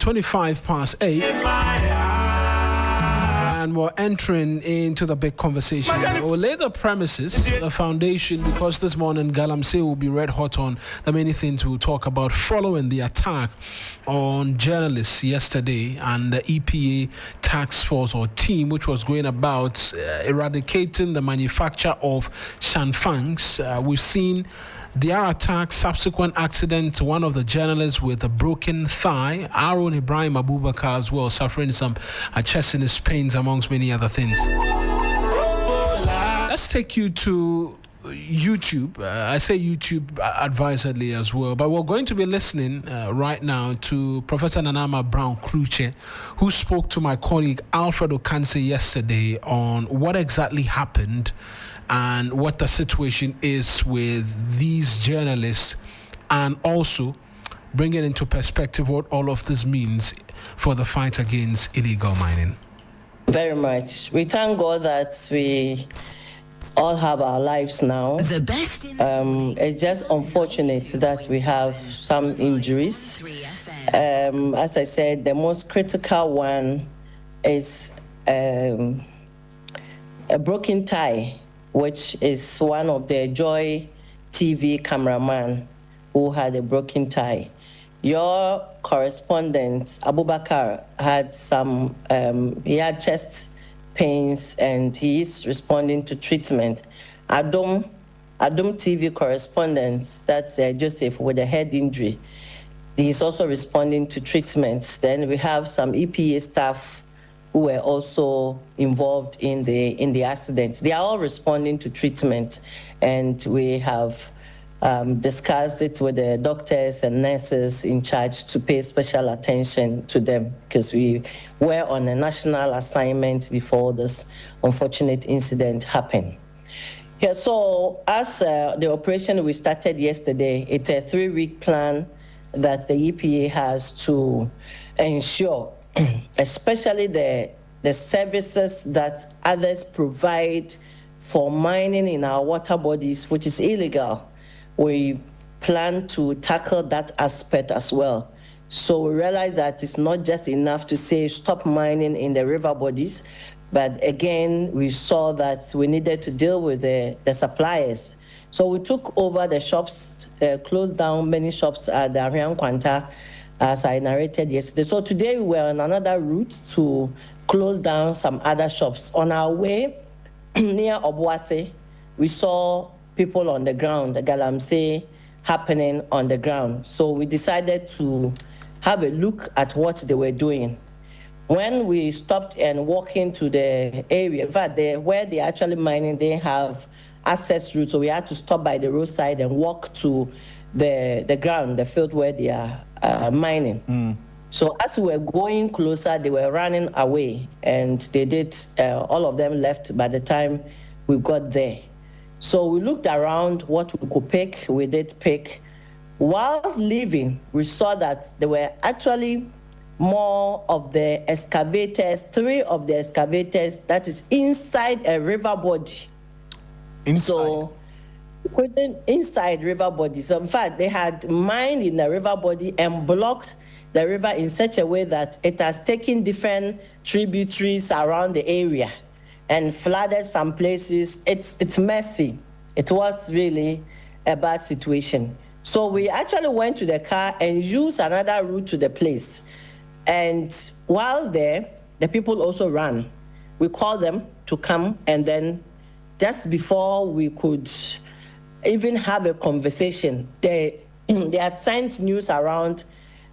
25 past 8. And we're entering into the big conversation. We'll lay the premises, the foundation, because this morning Galamsey will be red hot on the many things we'll talk about following the attack on journalists yesterday and the EPA task force or team which was going about eradicating the manufacture of shanfangs. We've seen their attack, subsequent accident, one of the journalists with a broken thigh, Aaron Ibrahim Abubakar as well, suffering some chest in his pains, amongst many other things. Let's take you to YouTube. I say YouTube advisedly as well, but we're going to be listening right now to Professor Nanama Brown Kruche, who spoke to my colleague Alfred Okanse yesterday on what exactly happened and what the situation is with these journalists, and also bringing into perspective what all of this means for the fight against illegal mining. Very much. We thank God that we all have our lives now. The best it's just unfortunate that we have some injuries. As I said, the most critical one is a broken tie, which is one of the Joy TV cameraman who had a broken tie. Your correspondent, Abubakar, had some, he had chest pains and he is responding to treatment. Adom TV correspondent, that's Joseph with a head injury. He's also responding to treatment. Then we have some EPA staff who were also involved in the accident. They are all responding to treatment, and we have discussed it with the doctors and nurses in charge to pay special attention to them, because we were on a national assignment before this unfortunate incident happened. Yeah, so as the operation we started yesterday, it's a 3-week plan that the EPA has to ensure especially the services that others provide for mining in our water bodies, which is illegal. We plan to tackle that aspect as well. So we realize that it's not just enough to say stop mining in the river bodies, but again, we saw that we needed to deal with the suppliers. So we took over the shops, closed down many shops at the Arian Kwanta, as I narrated yesterday. So today we were on another route to close down some other shops. On our way near Obuase, we saw people on the ground, the Galamsey happening on the ground. So we decided to have a look at what they were doing. When we stopped and walked into the area, in fact, where they're actually mining, they have access routes, so we had to stop by the roadside and walk to the ground, the field where they are mining. So as we were going closer, they were running away, and they did, all of them left by the time we got there. So we looked around what we could pick, we did pick. Whilst leaving, we saw that there were actually more of the excavators, 3 of the excavators that is inside a river body. Inside? So, inside river body. So in fact, they had mined in the river body and blocked the river in such a way that it has taken different tributaries around the area and flooded some places. It's messy. It was really a bad situation. So we actually went to the car and used another route to the place. And whilst there, the people also ran. We called them to come, and then just before we could even have a conversation, they had sent news around,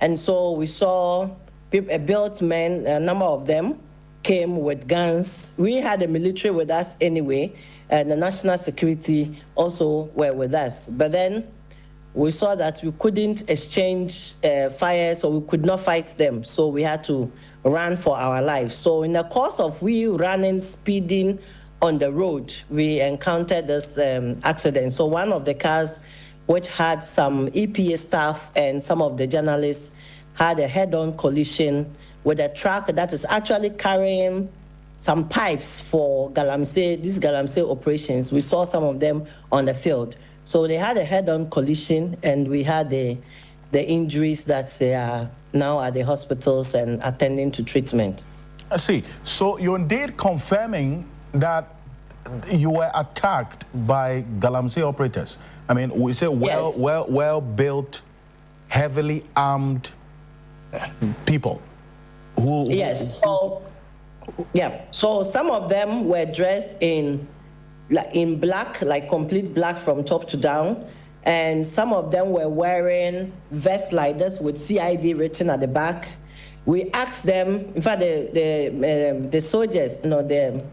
and so we saw built men, a number of them came with guns. We had the military with us anyway, and the national security also were with us. But then we saw that we couldn't exchange fire, so we could not fight them. So we had to run for our lives. So in the course of we running, speeding on the road, we encountered this accident. So one of the cars, which had some EPA staff and some of the journalists, had a head-on collision with a truck that is actually carrying some pipes for Galamsey, these Galamsey operations. We saw some of them on the field. So they had a head-on collision, and we had the injuries that now at the hospitals and attending to treatment. I see. So you're indeed confirming that you were attacked by Galamsey operators. I mean, we say well-built, heavily armed people who... Yes. So some of them were dressed in black, like complete black from top to down, and some of them were wearing vests like this with CID written at the back. We asked them, in fact, the soldiers, the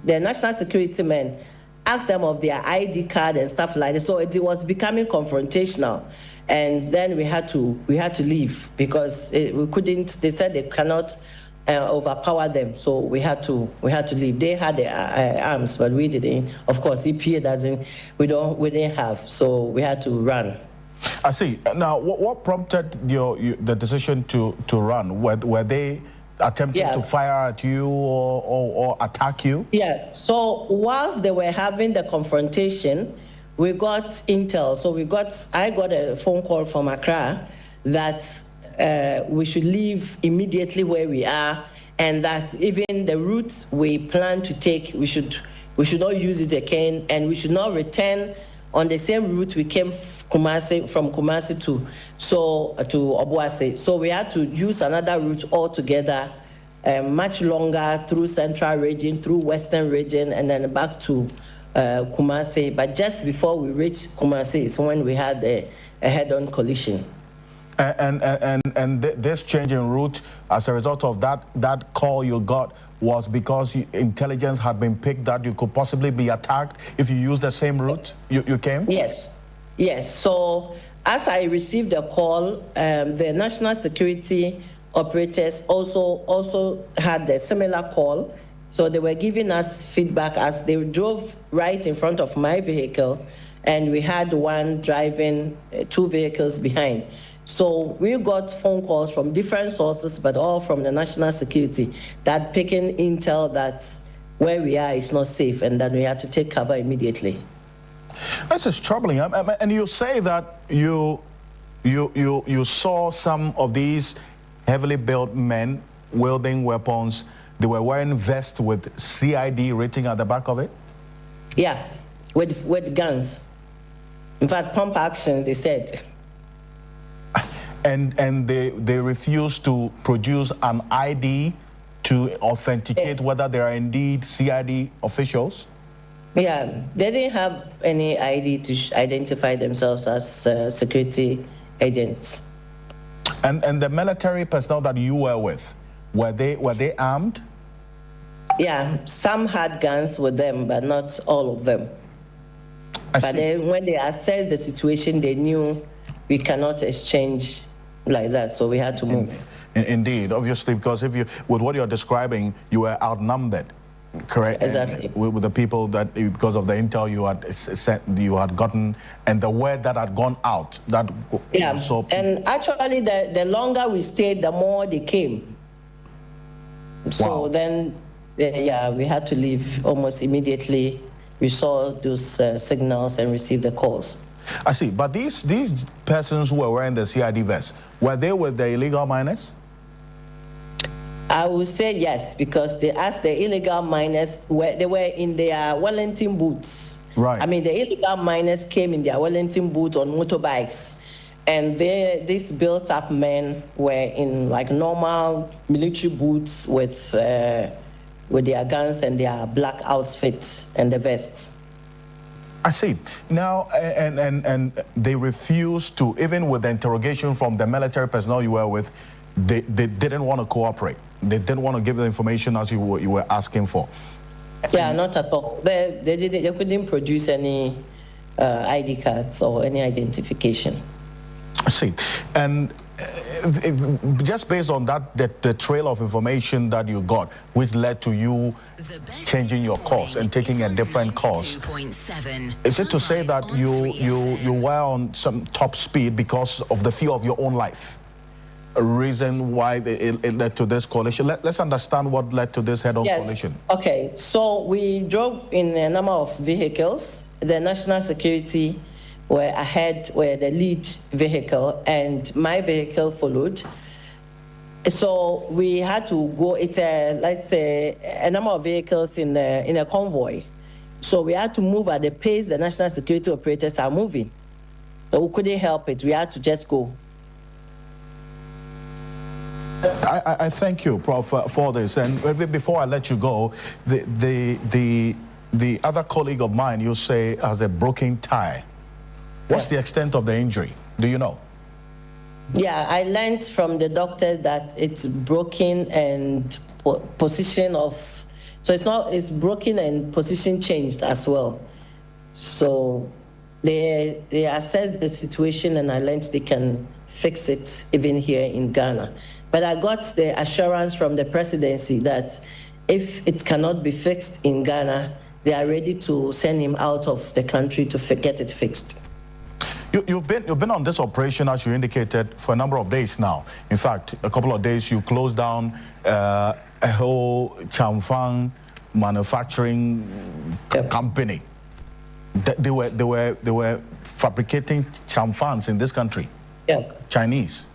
national security men, asked them of their ID card and stuff like that. So it was becoming confrontational, and then we had to leave because we couldn't. They said they cannot overpower them, so we had to leave. They had their arms, but we didn't. Of course, EPA doesn't. We didn't have, so we had to run. I see. Now, what prompted the decision to run? Were they attempting to fire at you or attack you? Yeah. So whilst they were having the confrontation, we got intel. So I got a phone call from Accra that we should leave immediately where we are, and that even the route we plan to take, we should not use it again, and we should not return on the same route we came from Kumasi to Obuasi. So we had to use another route altogether, much longer, through Central Region, through Western Region, and then back to Kumasi. But just before we reached Kumasi is when we had a head-on collision. And this change in route, as a result of that call you got, was because intelligence had been picked that you could possibly be attacked if you used the same route you came? Yes. So as I received the call, the national security operators also had a similar call. So they were giving us feedback as they drove right in front of my vehicle, and we had one driving 2 vehicles behind. So we got phone calls from different sources, but all from the national security, that picking intel that where we are is not safe, and that we had to take cover immediately. This is troubling. And you say that you saw some of these heavily built men wielding weapons. They were wearing vests with CID written at the back of it? Yeah, with guns. In fact, pump action, they said. And they refuse to produce an ID to authenticate whether they are indeed CID officials? Yeah, they didn't have any ID to identify themselves as security agents. And the military personnel that you were with, were they armed? Yeah, some had guns with them, but not all of them. When they assessed the situation, they knew we cannot exchange like that, so we had to move. Indeed, obviously, because with what you're describing, you were outnumbered, correct? Exactly. With the people that, because of the intel you had gotten, and the word that had gone out. And actually, the longer we stayed, the more they came. So then, we had to leave almost immediately. We saw those signals and received the calls. I see, but these persons who were wearing the CID vests, were they with the illegal miners? I would say yes, because they asked the illegal miners, they were in their Wellington boots. Right. I mean, the illegal miners came in their Wellington boots on motorbikes, and these built-up men were in like normal military boots with their guns and their black outfits and the vests. I see. Now, and they refused to, even with the interrogation from the military personnel you were with, they didn't want to cooperate. They didn't want to give the information as you were asking for. Yeah, not at all. They couldn't produce any ID cards or any identification. I see. And just based on that, the trail of information that you got, which led to you changing your course and taking a different course, is it to say that you were on some top speed because of the fear of your own life? A reason why it led to this coalition? Let's understand what led to this head-on coalition. Okay, so we drove in a number of vehicles. The national security were ahead, were the lead vehicle, and my vehicle followed. So we had to go. It's let's say a number of vehicles in a convoy. So we had to move at the pace the national security operators are moving. So we couldn't help it. We had to just go. I thank you, Prof, for this. And before I let you go, the other colleague of mine, you say, has a broken tie. What's the extent of the injury? Do you know? Yeah, I learned from the doctors that it's broken and position of, so it's broken and position changed as well. So they assessed the situation, and I learned they can fix it even here in Ghana. But I got the assurance from the presidency that if it cannot be fixed in Ghana, they are ready to send him out of the country to get it fixed. You've been on this operation, as you indicated, for a number of days now. In fact, a couple of days you closed down a whole Chamfang manufacturing company. They were fabricating Chamfangs in this country. Yeah. Chinese.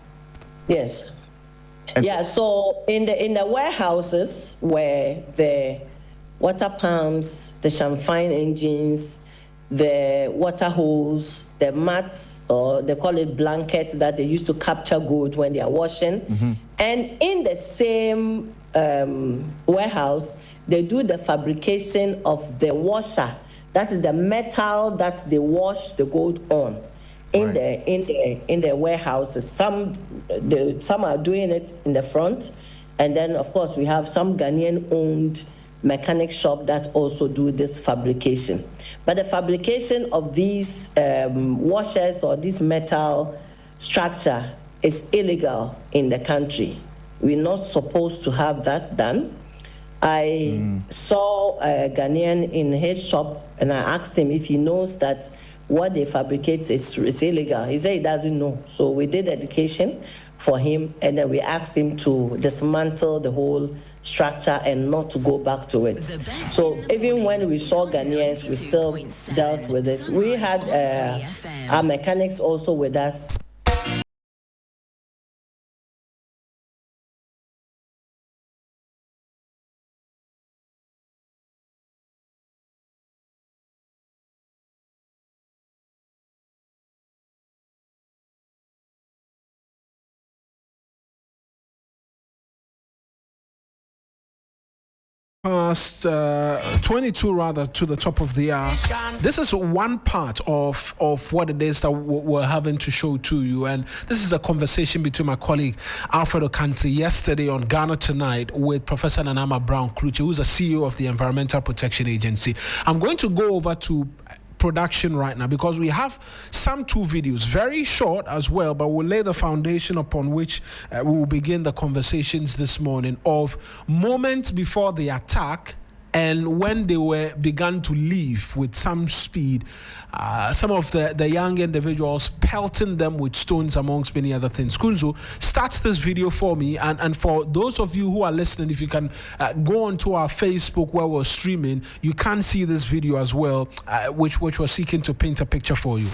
Yes. And yeah. So in the warehouses where the water pumps, the Chamfang engines, the water hose, the mats, or they call it blankets that they used to capture good when they are washing. Mm-hmm. And in the same warehouse, they do the fabrication of the washer. That is the metal that they wash the gold on. In the warehouses, some are doing it in the front, and then of course we have some Ghanaian-owned mechanic shop that also do this fabrication. But the fabrication of these washers or this metal structure is illegal in the country. We're not supposed to have that done. I saw a Ghanaian in his shop, and I asked him if he knows that what they fabricate is illegal. He said he doesn't know. So we did education for him, and then we asked him to dismantle the whole structure and not to go back to it. So even when we saw Ghanaians, we still dealt with it. We had our mechanics also with us. Past 22 rather to the top of the hour. This is one part of what it is that we're having to show to you, and this is a conversation between my colleague Alfred Okansi yesterday on Ghana Tonight with Professor Nanama Brown-Kluche, who's the CEO of the Environmental Protection Agency. I'm going to go over to production right now because we have some two videos, very short as well, but we'll lay the foundation upon which we will begin the conversations this morning of moments before the attack and when they were began to leave with some speed. Some of the young individuals pelting them with stones amongst many other things. Kunzu, start this video for me, and for those of you who are listening, if you can go onto our Facebook where we're streaming, you can see this video as well, which we're seeking to paint a picture for you.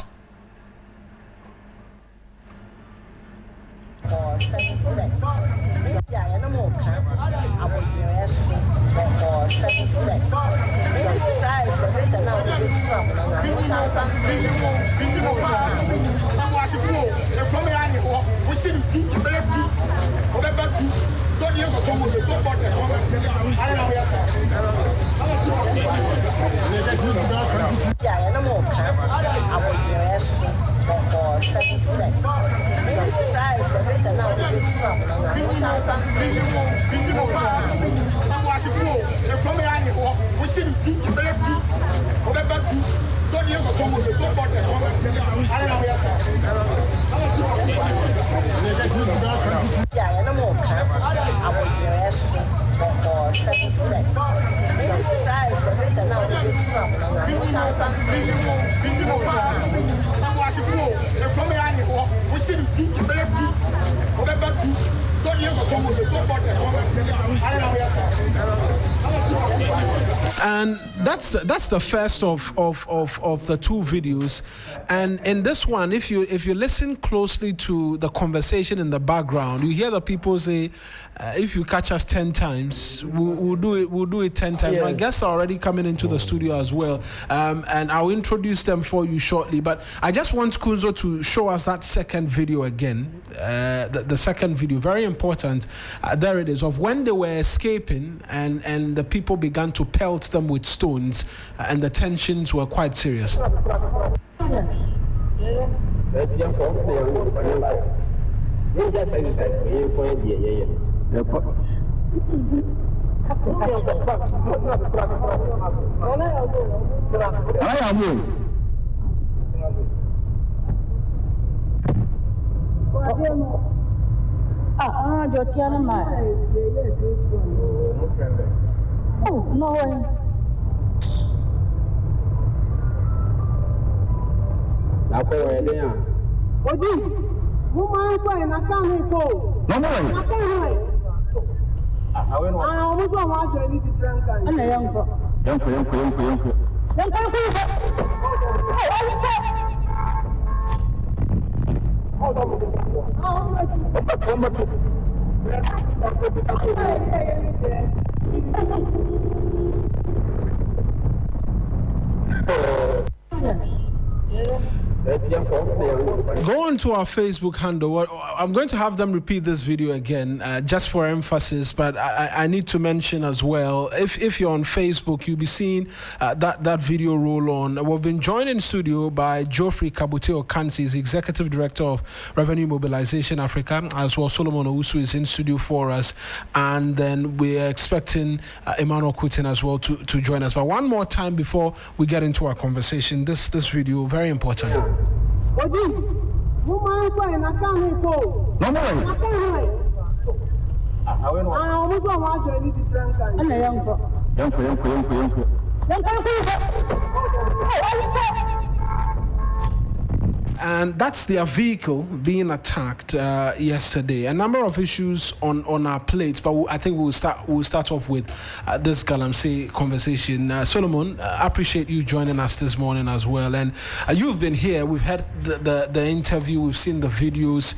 And that's the first of the two videos. And in this one, if you listen closely to the conversation in the background, you hear the people say, if you catch us 10 times, we'll do it 10 times. Yes. My guests are already coming into the studio as well, and I'll introduce them for you shortly. But I just want Kunzo to show us that second video again. The second video, very important. There it is, of when they were escaping and the people began to pelt them with stones, and the tensions were quite serious. Oh, no way. Go on to our Facebook handle. I'm going to have them repeat this video again, just for emphasis, but I need to mention as well, if you're on Facebook, you'll be seeing that video roll on. We've been joined in studio by Geoffrey Kabute Okansi, is Executive Director of Revenue Mobilization Africa, as well Solomon Owusu is in studio for us, and then we're expecting Emmanuel Kutin as well to join us. But one more time before we get into our conversation, this video, very important. And that's their vehicle being attacked yesterday. A number of issues on our plates, but I think we'll start off with this Galamsey conversation. Solomon, I appreciate you joining us this morning as well. And you've been here. We've had the interview. We've seen the videos.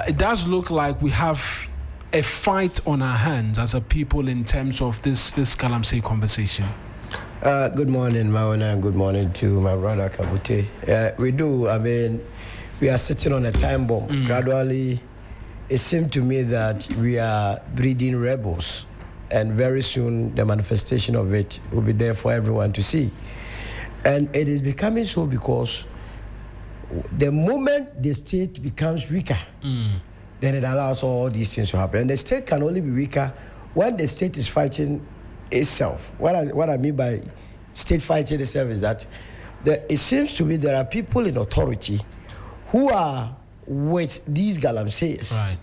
It does look like we have a fight on our hands as a people in terms of this Galamsey conversation. Good morning, Mauna, and good morning to my brother Kabute. We do. I mean, we are sitting on a time bomb. Gradually, it seemed to me that we are breeding rebels, and very soon the manifestation of it will be there for everyone to see. And it is becoming so because the moment the state becomes weaker, then it allows all these things to happen. And the state can only be weaker when the state is fighting itself. What I mean by state fighting itself is that it seems to me there are people in authority who are with these galamseys, Right.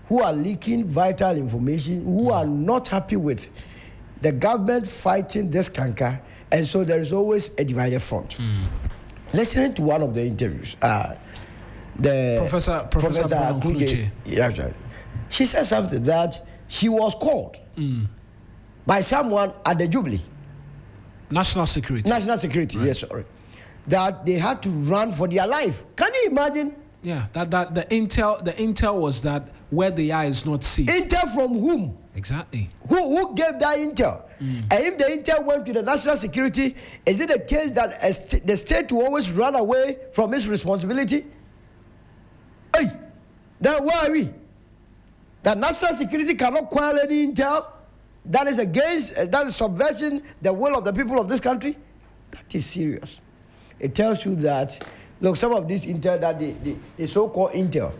who are leaking vital information, who are not happy with the government fighting this canker, and so there is always a divided front. Listening to one of the interviews, Professor Brown Kluche. Yeah, right. She said something that she was called by someone at the Jubilee. National security. National security, Right. yes, sorry. That they had to run for their life. Can you imagine? Yeah, that the intel was that where they are is not safe. Intel from whom? Exactly. Who gave that intel? And if the intel went to the national security, is it the case that the state will always run away from its responsibility? Hey, then why are we? That national security cannot quell any intel that is against, that is subverting the will of the people of this country? That is serious. It tells you that, look, some of this intel, that the so-called intel,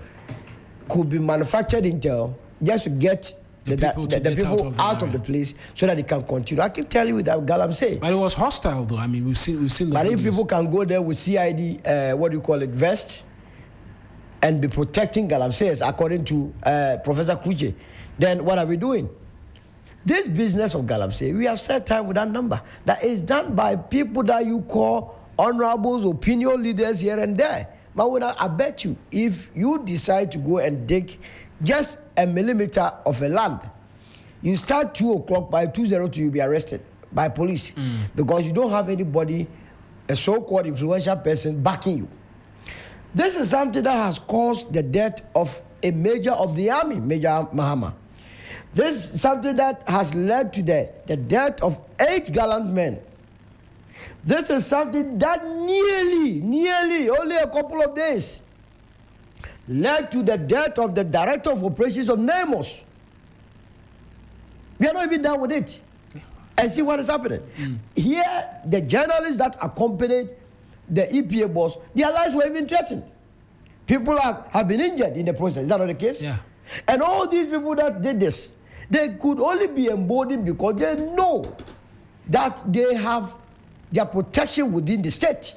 could be manufactured intel just to get the people out of the place so that they can continue. I keep telling you that Galamsey. But it was hostile, though. I mean, we've seen the But videos. if people can go there with CID, vest, and be protecting Galamseyers according to Professor Kluche, then what are we doing? This business of Galamsey, we have set time with that number. That is done by people that you call honorables, opinion leaders here and there. But I bet you, if you decide to go and dig just a millimeter of a land, You start 2 o'clock, by 2:02 you'll be arrested by police because you don't have anybody, a so-called influential person backing you. This is something that has caused the death of a major of the army, Major Mahama. This is something that has led to the death of 8 gallant men. This is something that nearly, only a couple of days, led to the death of the director of operations of NAMOS. We are not even done with it. And see what is happening. Here, the journalists that accompanied the EPA boss, their lives were even threatened. People have been injured in the process. Is that not the case? Yeah. And all these people that did this, they could only be emboldened because they know that they have their protection within the state.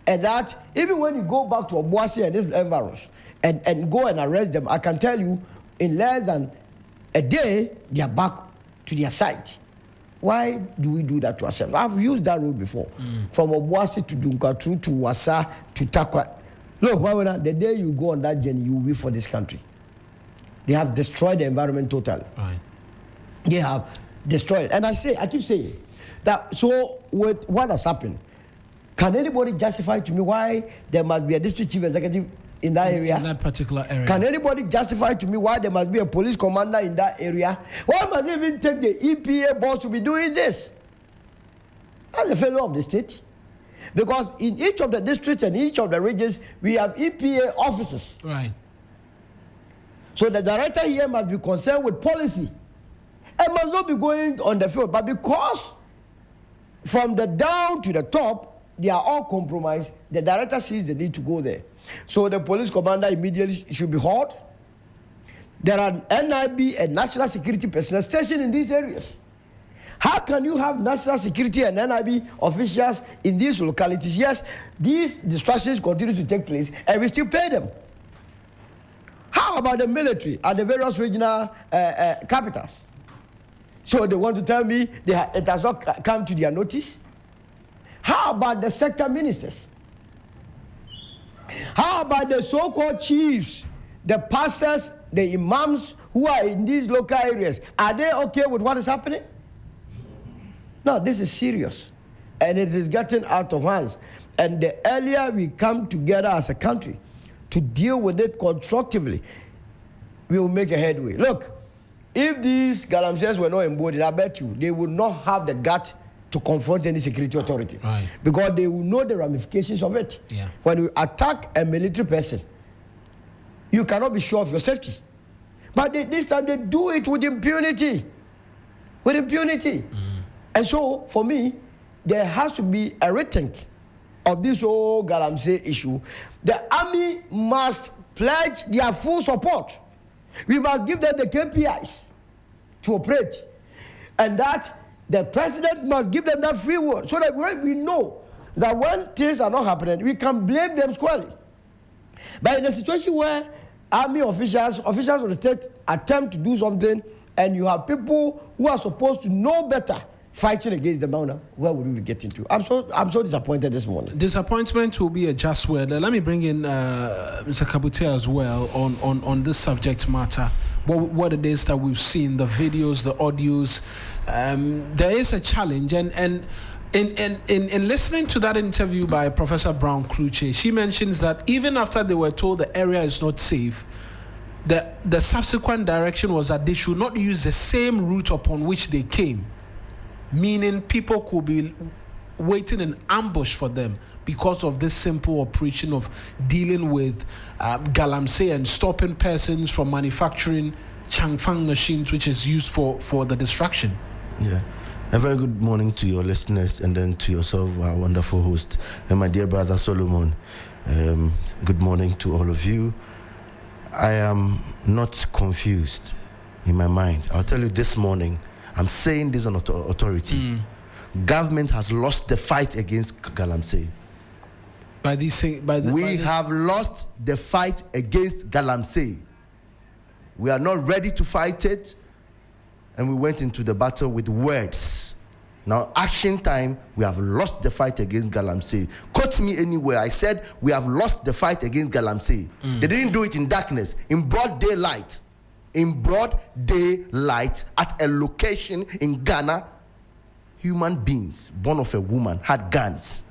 And that even when you go back to Obuasi and this environs and go and arrest them, I can tell you in less than a day, they are back to their side. Why do we do that to ourselves? I've used that road before. From Obuasi to Dunkatru to Wasa to Takwa. Look, the day you go on that journey, you will be for this country. They have destroyed the environment totally. Right. They have destroyed it. And I keep saying that, so with what has happened, can anybody justify to me why there must be a district chief executive in that area? In that particular area. Can anybody justify to me why there must be a police commander in that area? Why must it even take the EPA boss to be doing this? That's a failure of the state. Because in each of the districts and each of the regions, we have EPA officers. Right. So the director here must be concerned with policy and must not be going on the field. But because from the down to the top, they are all compromised, the director sees the need to go there. So the police commander immediately should be hauled. There are NIB and national security personnel stationed in these areas. How can you have national security and NIB officials in these localities? Yes, these distractions continue to take place and we still pay them. How about the military at the various regional capitals? So they want to tell me it has not come to their notice? How about the sector ministers? How about the so-called chiefs, the pastors, the imams who are in these local areas? Are they okay with what is happening? No, this is serious. And it is getting out of hands. And the earlier we come together as a country to deal with it constructively, we will make a headway. Look, if these galamseys were not embodied, I bet you they would not have the gut to confront any security authority. Right. Because they will know the ramifications of it. Yeah. When you attack a military person, you cannot be sure of your safety. But this time they do it with impunity. With impunity. And so, for me, there has to be a rethink of this whole galamsey issue. The army must pledge their full support. We must give them the KPIs to operate. And that the president must give them that free word so that we know that when things are not happening, we can blame them squarely. But in a situation where army officials of the state attempt to do something and you have people who are supposed to know better fighting against the mountain, where would we be getting to? I'm so disappointed this morning. Disappointment will be a just word. Let me bring in Mr. Kabute as well on this subject matter. What it is that we've seen, the videos, the audios. There is a challenge, and in listening to that interview by Professor Brown Kluche, she mentions that even after they were told the area is not safe, the subsequent direction was that they should not use the same route upon which they came. Meaning people could be waiting in ambush for them because of this simple operation of dealing with galamsey and stopping persons from manufacturing changfang machines, which is used for the destruction. Yeah. A very good morning to your listeners and then to yourself, our wonderful host, and my dear brother Solomon. Good morning to all of you. I am not confused in my mind. I'll tell you this morning, I'm saying this on authority. Government has lost the fight against galamsey. We have lost the fight against galamsey. We are not ready to fight it, and we went into the battle with words. Now, action time, we have lost the fight against galamsey. Quote me anywhere. I said we have lost the fight against galamsey. They didn't do it in darkness, in broad daylight. in broad daylight at a location in Ghana. Human beings born of a woman had guns,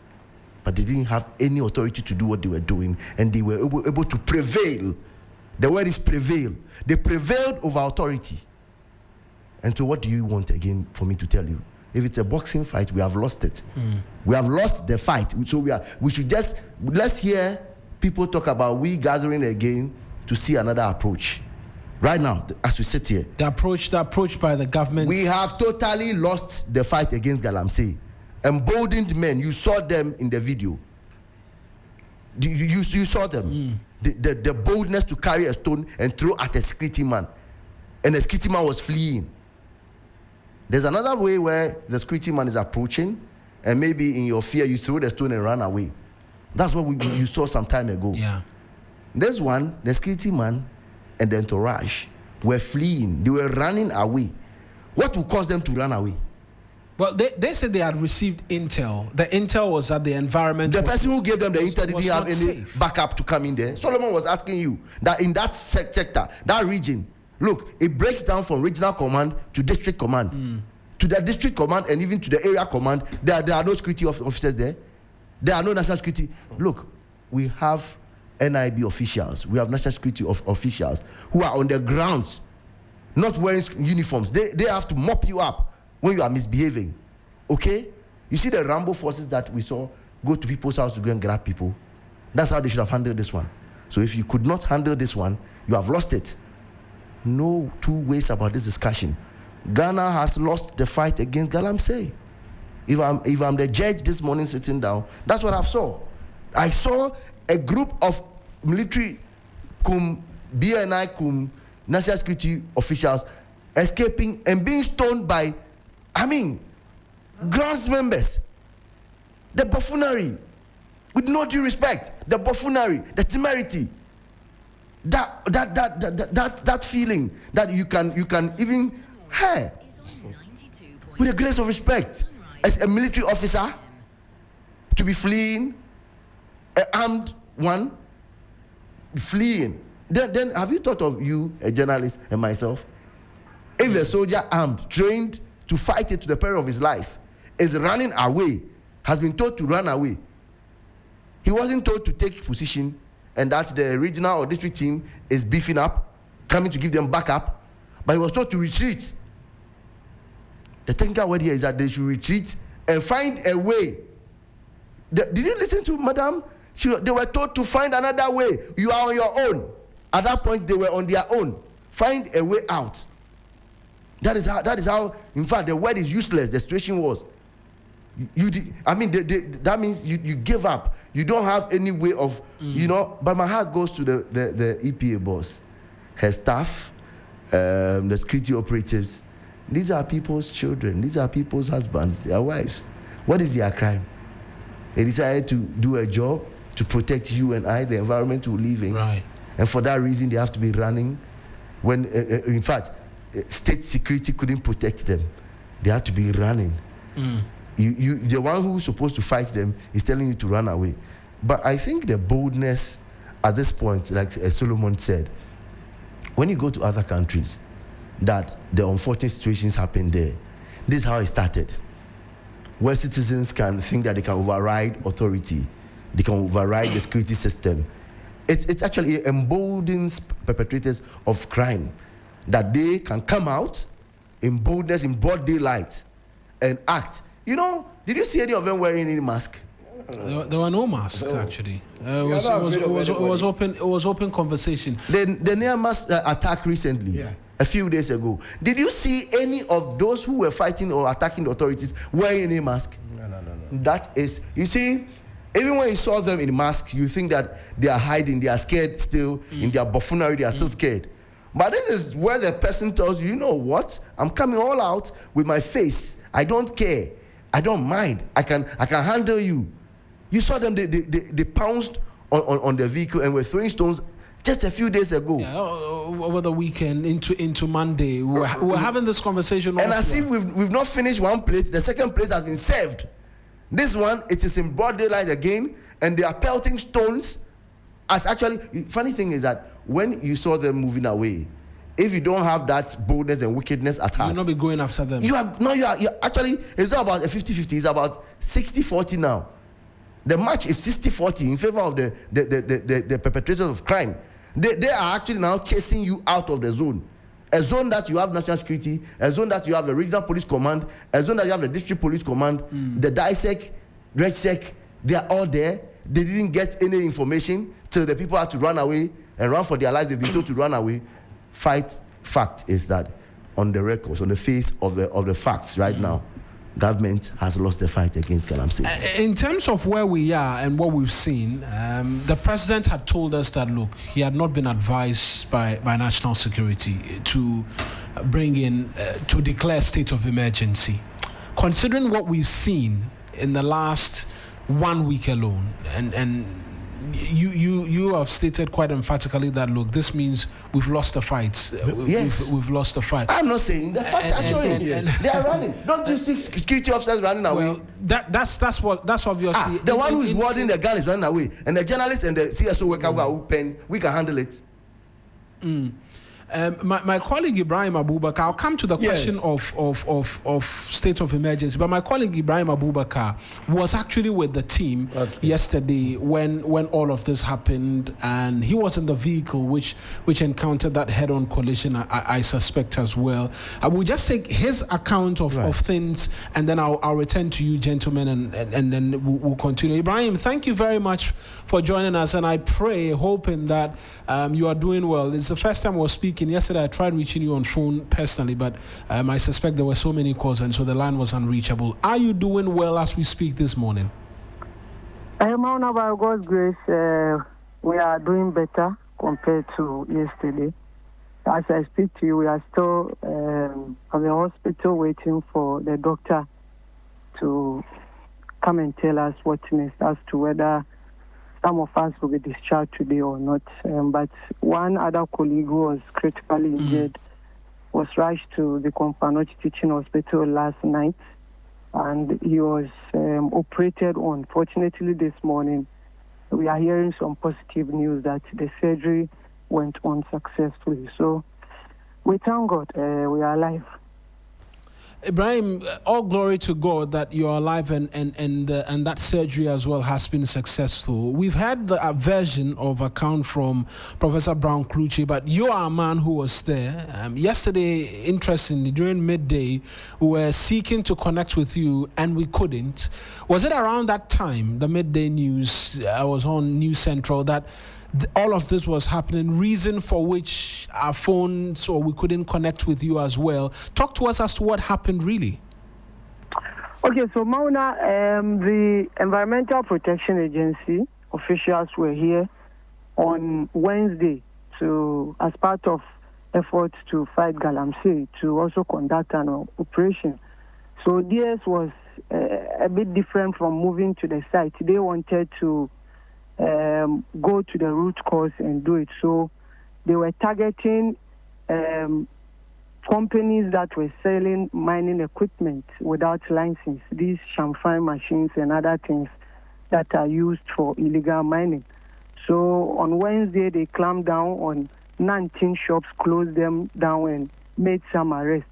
but they didn't have any authority to do what they were doing, and they were able to prevail. The word is prevail. They prevailed over authority. And so what do you want again for me to tell you? If it's a boxing fight, we have lost it. We have lost the fight. So we should just, let's hear people talk about we gathering again to see another approach. Right now, as we sit here, the approach by the government. We have totally lost the fight against Galamsey. Emboldened men, you saw them in the video. You saw them. The boldness to carry a stone and throw at a security man. And the security man was fleeing. There's another way where the security man is approaching, and maybe in your fear you throw the stone and run away. That's what you saw some time ago. Yeah. This one, the security man and the entourage were fleeing. They were running away. What will cause them to run away? Well, they said they had received intel. The intel was that the environment. The person who gave them the intel didn't have any safe backup to come in there. Solomon was asking you that in that sector, that region, look, it breaks down from regional command to district command. To the district command and even to the area command, there are no security officers there. There are no national security. Look, we have NIB officials. We have national security officials who are on the grounds, not wearing uniforms. They have to mop you up when you are misbehaving. Okay? You see the Rambo forces that we saw go to people's house to go and grab people? That's how they should have handled this one. So if you could not handle this one, you have lost it. No two ways about this discussion. Ghana has lost the fight against Galamsey. If I'm the judge this morning sitting down, that's what I saw. I saw a group of military BNI national security officials escaping and being stoned by, grounds members. The buffoonery, with no due respect, the buffoonery, the temerity, that feeling that you can even with a grace of respect as a military officer to be fleeing, an armed one fleeing. Then have you thought of you, a journalist, and myself? If the soldier armed, trained to fight it to the peril of his life, is running away, has been told to run away. He wasn't told to take position, and that the regional or district team is beefing up, coming to give them backup, but he was told to retreat. The technical word here is that they should retreat and find a way. Did you listen to Madam? They were told to find another way. You are on your own. At that point, they were on their own. Find a way out. That is how, in fact, the word is useless. The situation was. That means you give up. You don't have any way of, but my heart goes to the EPA boss, her staff, the security operatives. These are people's children. These are people's husbands, their wives. What is their crime? They decided to do a job to protect you and I, the environment we live in. Right. And for that reason, they have to be running. When, in fact, state security couldn't protect them. They have to be running. The one who's supposed to fight them is telling you to run away. But I think the boldness at this point, like Solomon said, when you go to other countries, that the unfortunate situations happen there. This is how it started. Where citizens can think that they can override authority, they can override the security system. It's actually emboldens perpetrators of crime, that they can come out in boldness, in broad daylight, and act. Did you see any of them wearing any mask? There were no masks, actually. It was open conversation. The near mask attack recently, a few days ago. Did you see any of those who were fighting or attacking the authorities wearing any mask? No. That is, you see, even when you saw them in masks, you think that they are hiding, they are scared still, in their buffoonery, they are still scared. But this is where the person tells you, you know what? I'm coming all out with my face. I don't care. I don't mind. I can handle you. You saw them, they pounced on the vehicle and were throwing stones just a few days ago. Yeah, over the weekend into Monday. We were having this conversation. And as if we've not finished one plate, the second plate has been served. This one, it is in broad daylight again, and they are pelting stones. Funny thing is that when you saw them moving away, if you don't have that boldness and wickedness at heart, you'll not be going after them. You are actually, it's not about a 50-50, it's about 60-40 now. The match is 60-40 in favor of the perpetrators of crime. They are actually now chasing you out of the zone. A zone that you have national security, a zone that you have the regional police command, a zone that you have the district police command, the DISEC, RegSec, they are all there. They didn't get any information till the people had to run away and run for their lives. They've been told to run away. Fact is that on the records, on the face of the facts right now, government has lost the fight against Galamsey. In terms of where we are and what we've seen, the president had told us that, look, he had not been advised by national security to bring in, to declare state of emergency. Considering what we've seen in the last 1 week alone, and you have stated quite emphatically that, look, this means we've lost the fight. Yes. We've lost the fight. I'm not saying the facts are showing. They are running. Don't you see security officers running away? Well, that's obviously the one who is wielding the gun is running away, and the journalist and the CSO worker who are open, we can handle it. My colleague Ibrahim Abubakar, I'll come to the question of state of emergency, but my colleague Ibrahim Abubakar was actually with the team yesterday when all of this happened, and he was in the vehicle which encountered that head-on collision, I suspect as well. I will just take his account of things, and then I'll return to you, gentlemen, and then we'll continue. Ibrahim, thank you very much for joining us, and I pray, hoping that you are doing well. It's the first time we're speaking. Yesterday I tried reaching you on phone personally, but I suspect there were so many calls, and so the line was unreachable. Are you doing well as we speak this morning? By God's grace, we are doing better compared to yesterday. As I speak to you, we are still at the hospital waiting for the doctor to come and tell us what next as to whether some of us will be discharged today or not. But one other colleague who was critically injured was rushed to the Kompanochi Teaching Hospital last night, and he was operated on. Fortunately, this morning, we are hearing some positive news that the surgery went on successfully. So we thank God we are alive. Ibrahim, all glory to God that you're alive and that surgery as well has been successful. We've had the version of account from Professor Brown Kluche, but you are a man who was there. Yesterday, interestingly, during midday, we were seeking to connect with you and we couldn't. Was it around that time, the midday news, I was on News Central, that all of this was happening, reason for which our phones or we couldn't connect with you as well? Talk to us as to what happened really. Okay, so Mauna, the Environmental Protection Agency officials were here on Wednesday as part of efforts to fight Galamsey, to also conduct an operation. So DS was a bit different from moving to the site. They wanted to go to the root cause and do it. So they were targeting companies that were selling mining equipment without license, these chamfine machines and other things that are used for illegal mining. So on Wednesday, they clamped down on 19 shops, closed them down and made some arrests.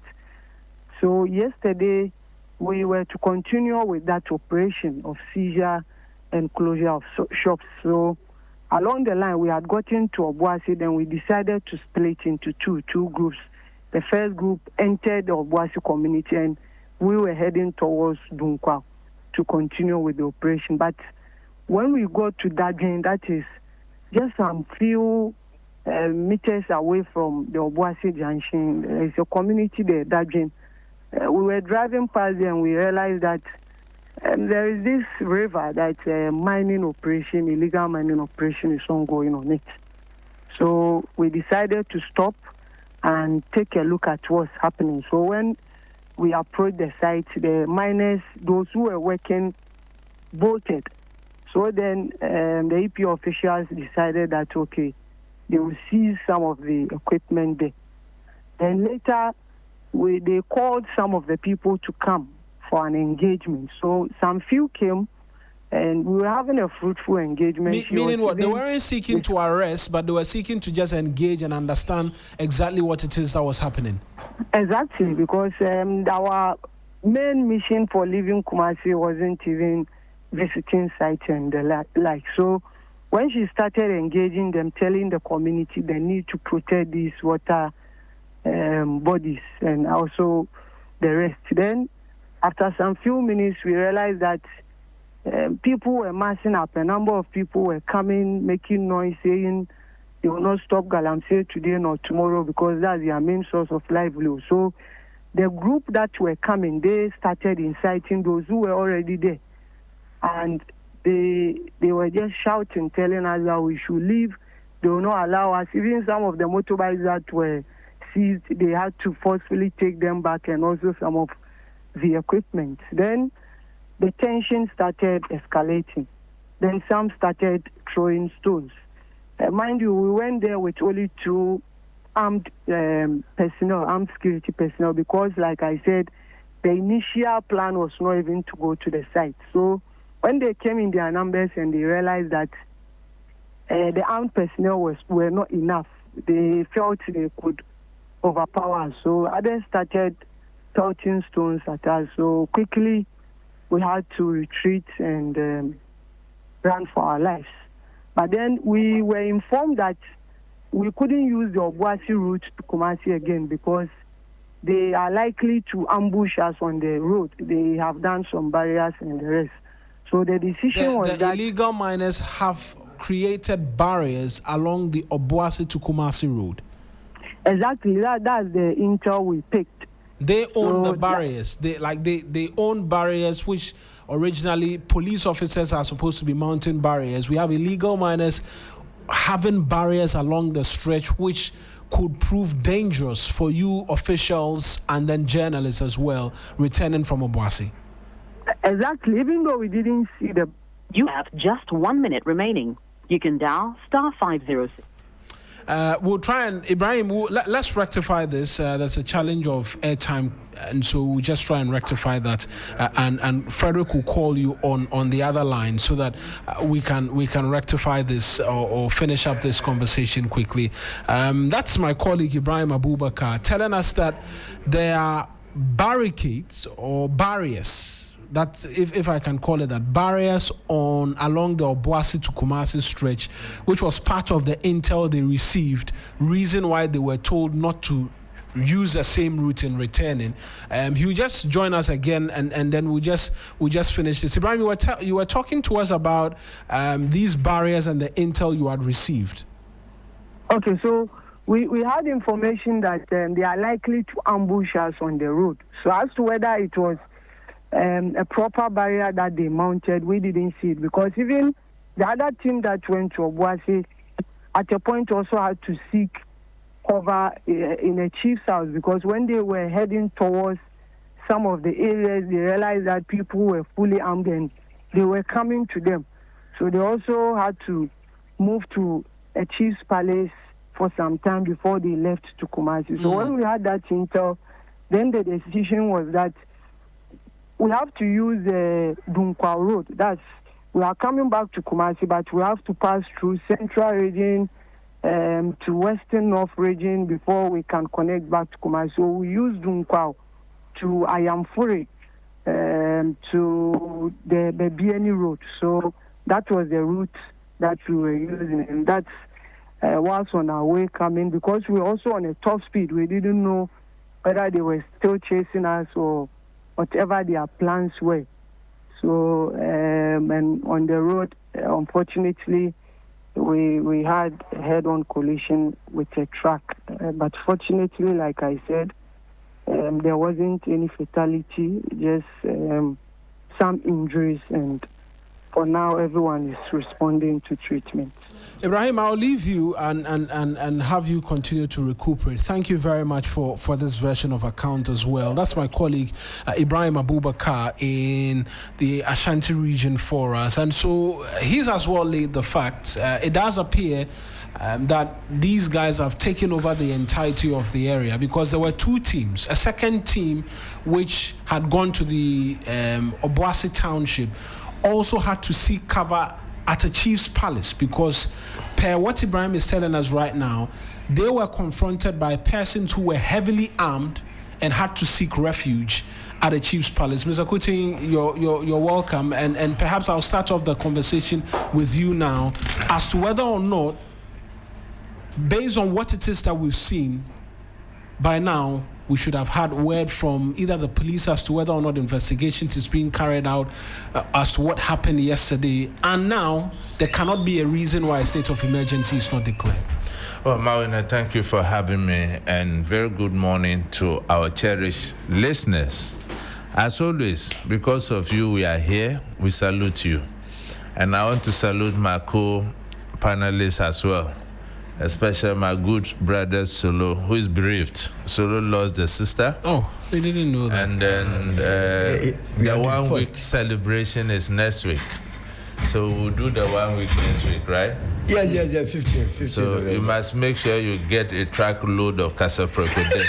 So yesterday, we were to continue with that operation of seizure and closure of shops. So along the line, we had gotten to Obuasi, then we decided to split into two groups. The first group entered the Obuasi community, and we were heading towards Dunkwa to continue with the operation. But when we got to Dajin, that is just some few meters away from the Obuasi junction, there is a community there, Dajin. We were driving past there and we realized that there is this river that mining operation, illegal mining operation is ongoing on it. So we decided to stop and take a look at what's happening. So when we approached the site, the miners, those who were working, bolted. So then the EP officials decided that, okay, they will seize some of the equipment there. Then later, they called some of the people to come for an engagement. So some few came, And we were having a fruitful engagement. Meaning what? They weren't seeking to arrest, but they were seeking to just engage and understand exactly what it is that was happening. Exactly, because our main mission for leaving Kumasi wasn't even visiting sites and the like. So when she started engaging them, telling the community they need to protect these water bodies and also the rest, then after some few minutes we realized that people were massing up. A number of people were coming, making noise, saying they will not stop Galamsey today nor tomorrow because that's their main source of livelihood. So the group that were coming, they started inciting those who were already there. And they were just shouting, telling us that we should leave. They will not allow us. Even some of the motorbikes that were seized, they had to forcefully take them back, and also some of the equipment. Then the tension started escalating. Then some started throwing stones. Mind you, we went there with only 2 armed personnel, armed security personnel, because, like I said, the initial plan was not even to go to the site. So when they came in their numbers and they realized that the armed personnel were not enough, they felt they could overpower us. So others started pelting stones at us. So quickly we had to retreat and run for our lives. But then we were informed that we couldn't use the Obuasi route to Kumasi again because they are likely to ambush us on the road. They have done some barriers and the rest. So the decision was that... The illegal miners have created barriers along the Obuasi to Kumasi road. Exactly. That's the intel we picked. They own the barriers. They own barriers which originally police officers are supposed to be mounting barriers. We have illegal miners having barriers along the stretch which could prove dangerous for you officials and then journalists as well returning from Obuasi. Exactly. Even though we didn't see the... You have just 1 minute remaining. You can dial *506. We'll try and, Ibrahim, let's rectify this. There's a challenge of airtime, and so we'll just try and rectify that. And Frederick will call you on the other line so that we can rectify this or finish up this conversation quickly. That's my colleague Ibrahim Abubakar telling us that there are barricades or barriers, that if I can call it that, barriers along the Obuasi to Kumasi stretch, which was part of the intel they received, reason why they were told not to use the same route in returning. He'll just join us again, and then we'll just finish this. Ibrahim, you were talking to us about these barriers and the intel you had received. Okay, so we had information that they are likely to ambush us on the road. So as to whether it was a proper barrier that they mounted, we didn't see it, because even the other team that went to Obuasi at a point also had to seek cover in a chief's house, because when they were heading towards some of the areas, they realized that people were fully armed and they were coming to them. So they also had to move to a chief's palace for some time before they left to Kumasi. So when we had that intel, then the decision was that we have to use the Dunkwa road. We are coming back to Kumasi, but we have to pass through Central region to Western North region before we can connect back to Kumasi. So we use Dunkwa to Ayamfuri, to the Bieni road. So that was the route that we were using, and that's whilst on our way coming, because we were also on a top speed. We didn't know whether they were still chasing us or whatever their plans were. So, and on the road, unfortunately, we had a head-on collision with a truck. But fortunately, like I said, there wasn't any fatality, just some injuries, and for now, everyone is responding to treatment. Ibrahim, I'll leave you and have you continue to recuperate. Thank you very much for this version of account as well. That's my colleague, Ibrahim Abubakar, in the Ashanti region for us. And so he's as well laid the facts. It does appear that these guys have taken over the entirety of the area, because there were 2 teams. A second team which had gone to the Obuasi township also had to seek cover at a chief's palace, because per what Ibrahim is telling us right now, they were confronted by persons who were heavily armed and had to seek refuge at a chief's palace. Mr. Kuti, you're welcome, and perhaps I'll start off the conversation with you now as to whether or not, based on what it is that we've seen, by now we should have had word from either the police as to whether or not investigations is being carried out as to what happened yesterday, and now there cannot be a reason why a state of emergency is not declared. Well, Mawina, thank you for having me, and very good morning to our cherished listeners. As always, because of you, we are here. We salute you. And I want to salute my co-panelists as well, especially my good brother Solo, who is bereaved. Solo lost the sister. Oh, we didn't know that. And then the 1 week celebration is next week. So we'll do the 1 week next week, right? Yes, 15. So you must make sure you get a truckload of Prosecuted.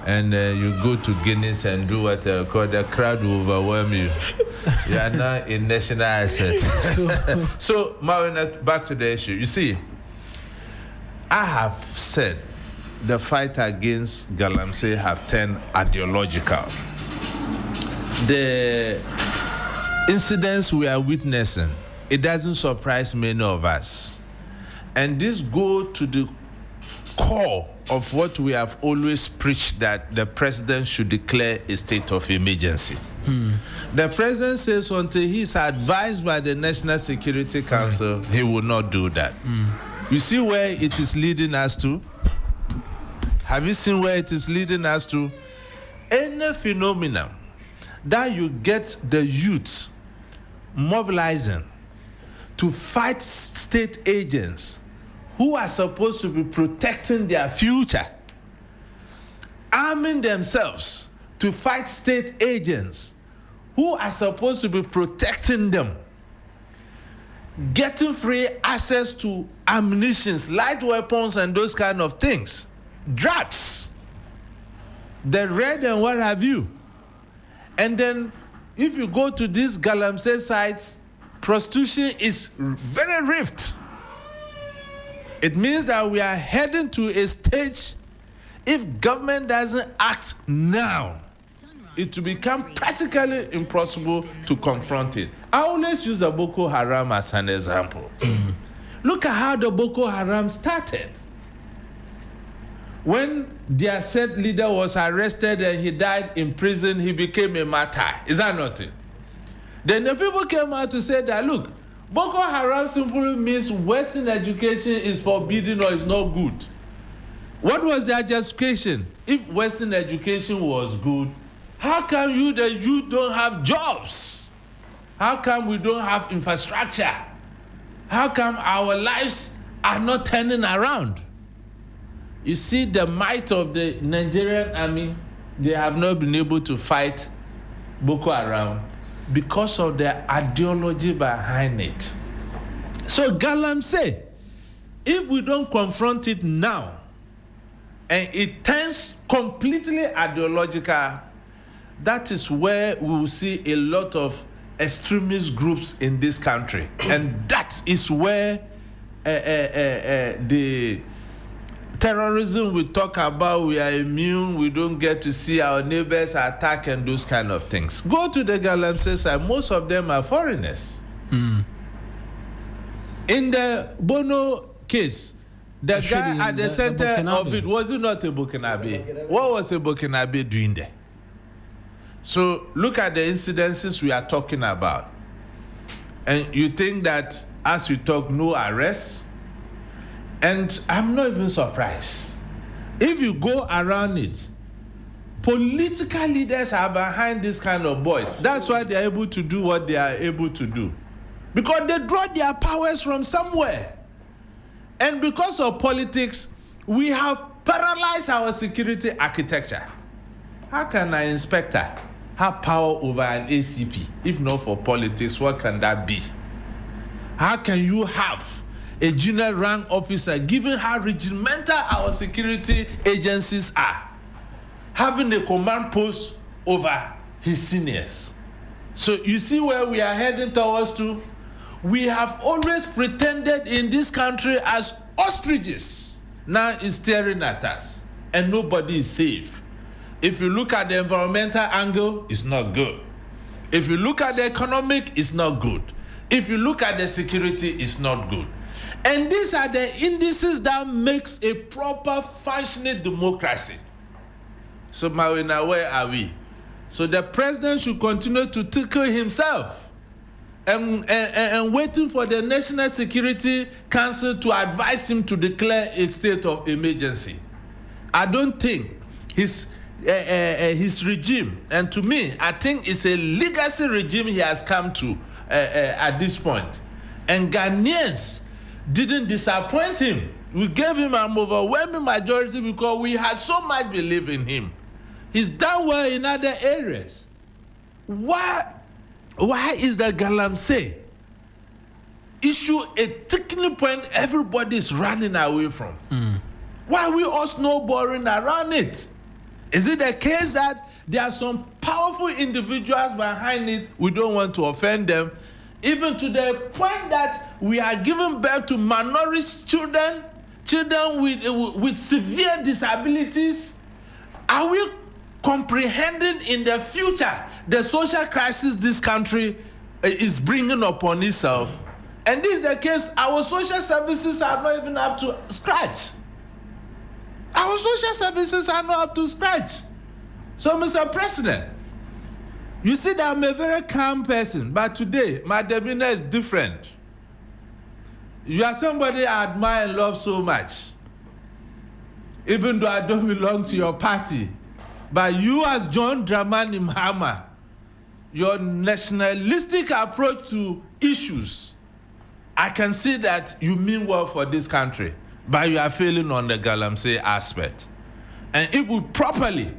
And you go to Guinness and do what they call the crowd will overwhelm you. You are now a national asset. So, Mawina, back to the issue. You see, I have said the fight against Galamsey have turned ideological. The incidents we are witnessing, it doesn't surprise many of us. And this go to the core of what we have always preached, that the president should declare a state of emergency. The president says until he's advised by the National Security Council, he will not do that. You see where it is leading us to? Have you seen where it is leading us to? Any phenomenon that you get the youth mobilizing to fight state agents who are supposed to be protecting their future, arming themselves to fight state agents who are supposed to be protecting them, getting free access to ammunition, light weapons, and those kind of things, drugs, the red and what have you. And then if you go to these Galamsey sites, prostitution is very rift. It means that we are heading to a stage, if government doesn't act now, it will become practically impossible to confront it. I always use the Boko Haram as an example. Look at how the Boko Haram started. When their said leader was arrested and he died in prison, he became a martyr. Is that not it? Then the people came out to say that, look, Boko Haram simply means Western education is forbidden or is not good. What was their justification? If Western education was good, how come the youth don't have jobs? How come we don't have infrastructure? How come our lives are not turning around? You see the might of the Nigerian army, they have not been able to fight Boko Haram because of the ideology behind it. So Galamsey, if we don't confront it now, and it turns completely ideological, that is where we will see a lot of extremist groups in this country. And that is where the terrorism we talk about, we are immune, we don't get to see our neighbors attack and those kind of things. Go to the Galamsey side, most of them are foreigners. In the Bono case, the guy at the center of it, was it not a Burkinabe? What was a Burkinabe doing there? So look at the incidences we are talking about. And you think that as we talk, no arrests? And I'm not even surprised. If you go around it, political leaders are behind this kind of boys. That's why they're able to do what they are able to do. Because they draw their powers from somewhere. And because of politics, we have paralyzed our security architecture. How can an inspector have power over an ACP? If not for politics, what can that be? How can you have a junior rank officer, given how regimental our security agencies are, having a command post over his seniors? So you see where we are heading towards to? We have always pretended in this country as ostriches. Now it's staring at us, and nobody is safe. If you look at the environmental angle, it's not good. If you look at the economic, it's not good. If you look at the security, it's not good. And these are the indices that makes a proper functioning democracy. So Mawina, where are we? So the president should continue to tickle himself and waiting for the National Security Council to advise him to declare a state of emergency. I don't think his regime, and to me, I think it's a legacy regime he has come to at this point. And Ghanaians didn't disappoint him. We gave him an overwhelming majority because we had so much belief in him. He's done well in other areas. Why is the Galamsey issue a tipping point everybody is running away from? Why are we all snowballing around it? Is it the case that there are some powerful individuals behind it? We don't want to offend them, even to the point that we are giving birth to malnourished children with severe disabilities. Are we comprehending in the future the social crisis this country is bringing upon itself? And this is the case. Our social services are not even up to scratch. Our social services are not up to scratch. So, Mr. President, you see that I'm a very calm person, but today my demeanor is different. You are somebody I admire and love so much, even though I don't belong to your party. But you, as John Dramani Mahama, your nationalistic approach to issues, I can see that you mean well for this country, but you are failing on the Galamsey aspect. And if we properly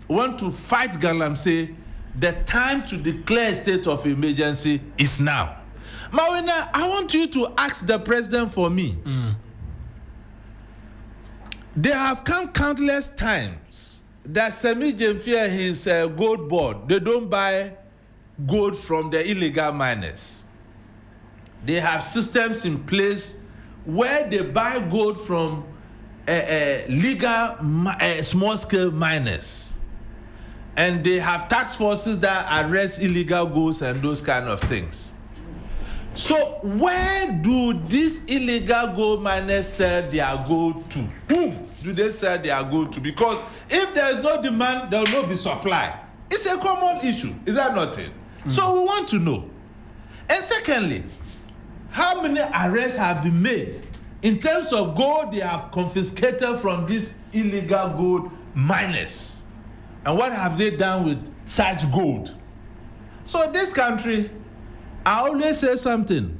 want to fight Galamsey, the time to declare a state of emergency is now. Mawina, I want you to ask the president for me. They have come countless times that Semi Jemfia, his gold board, they don't buy gold from the illegal miners. They have systems in place where they buy gold from legal small-scale miners. And they have task forces that arrest illegal goods and those kind of things. So where do these illegal gold miners sell their gold to? Whom do they sell their gold to? Because if there is no demand, there will not be supply. It's a common issue. Is that not it? So we want to know. And secondly, how many arrests have been made in terms of gold they have confiscated from these illegal gold miners? And what have they done with such gold? So this country, I always say something.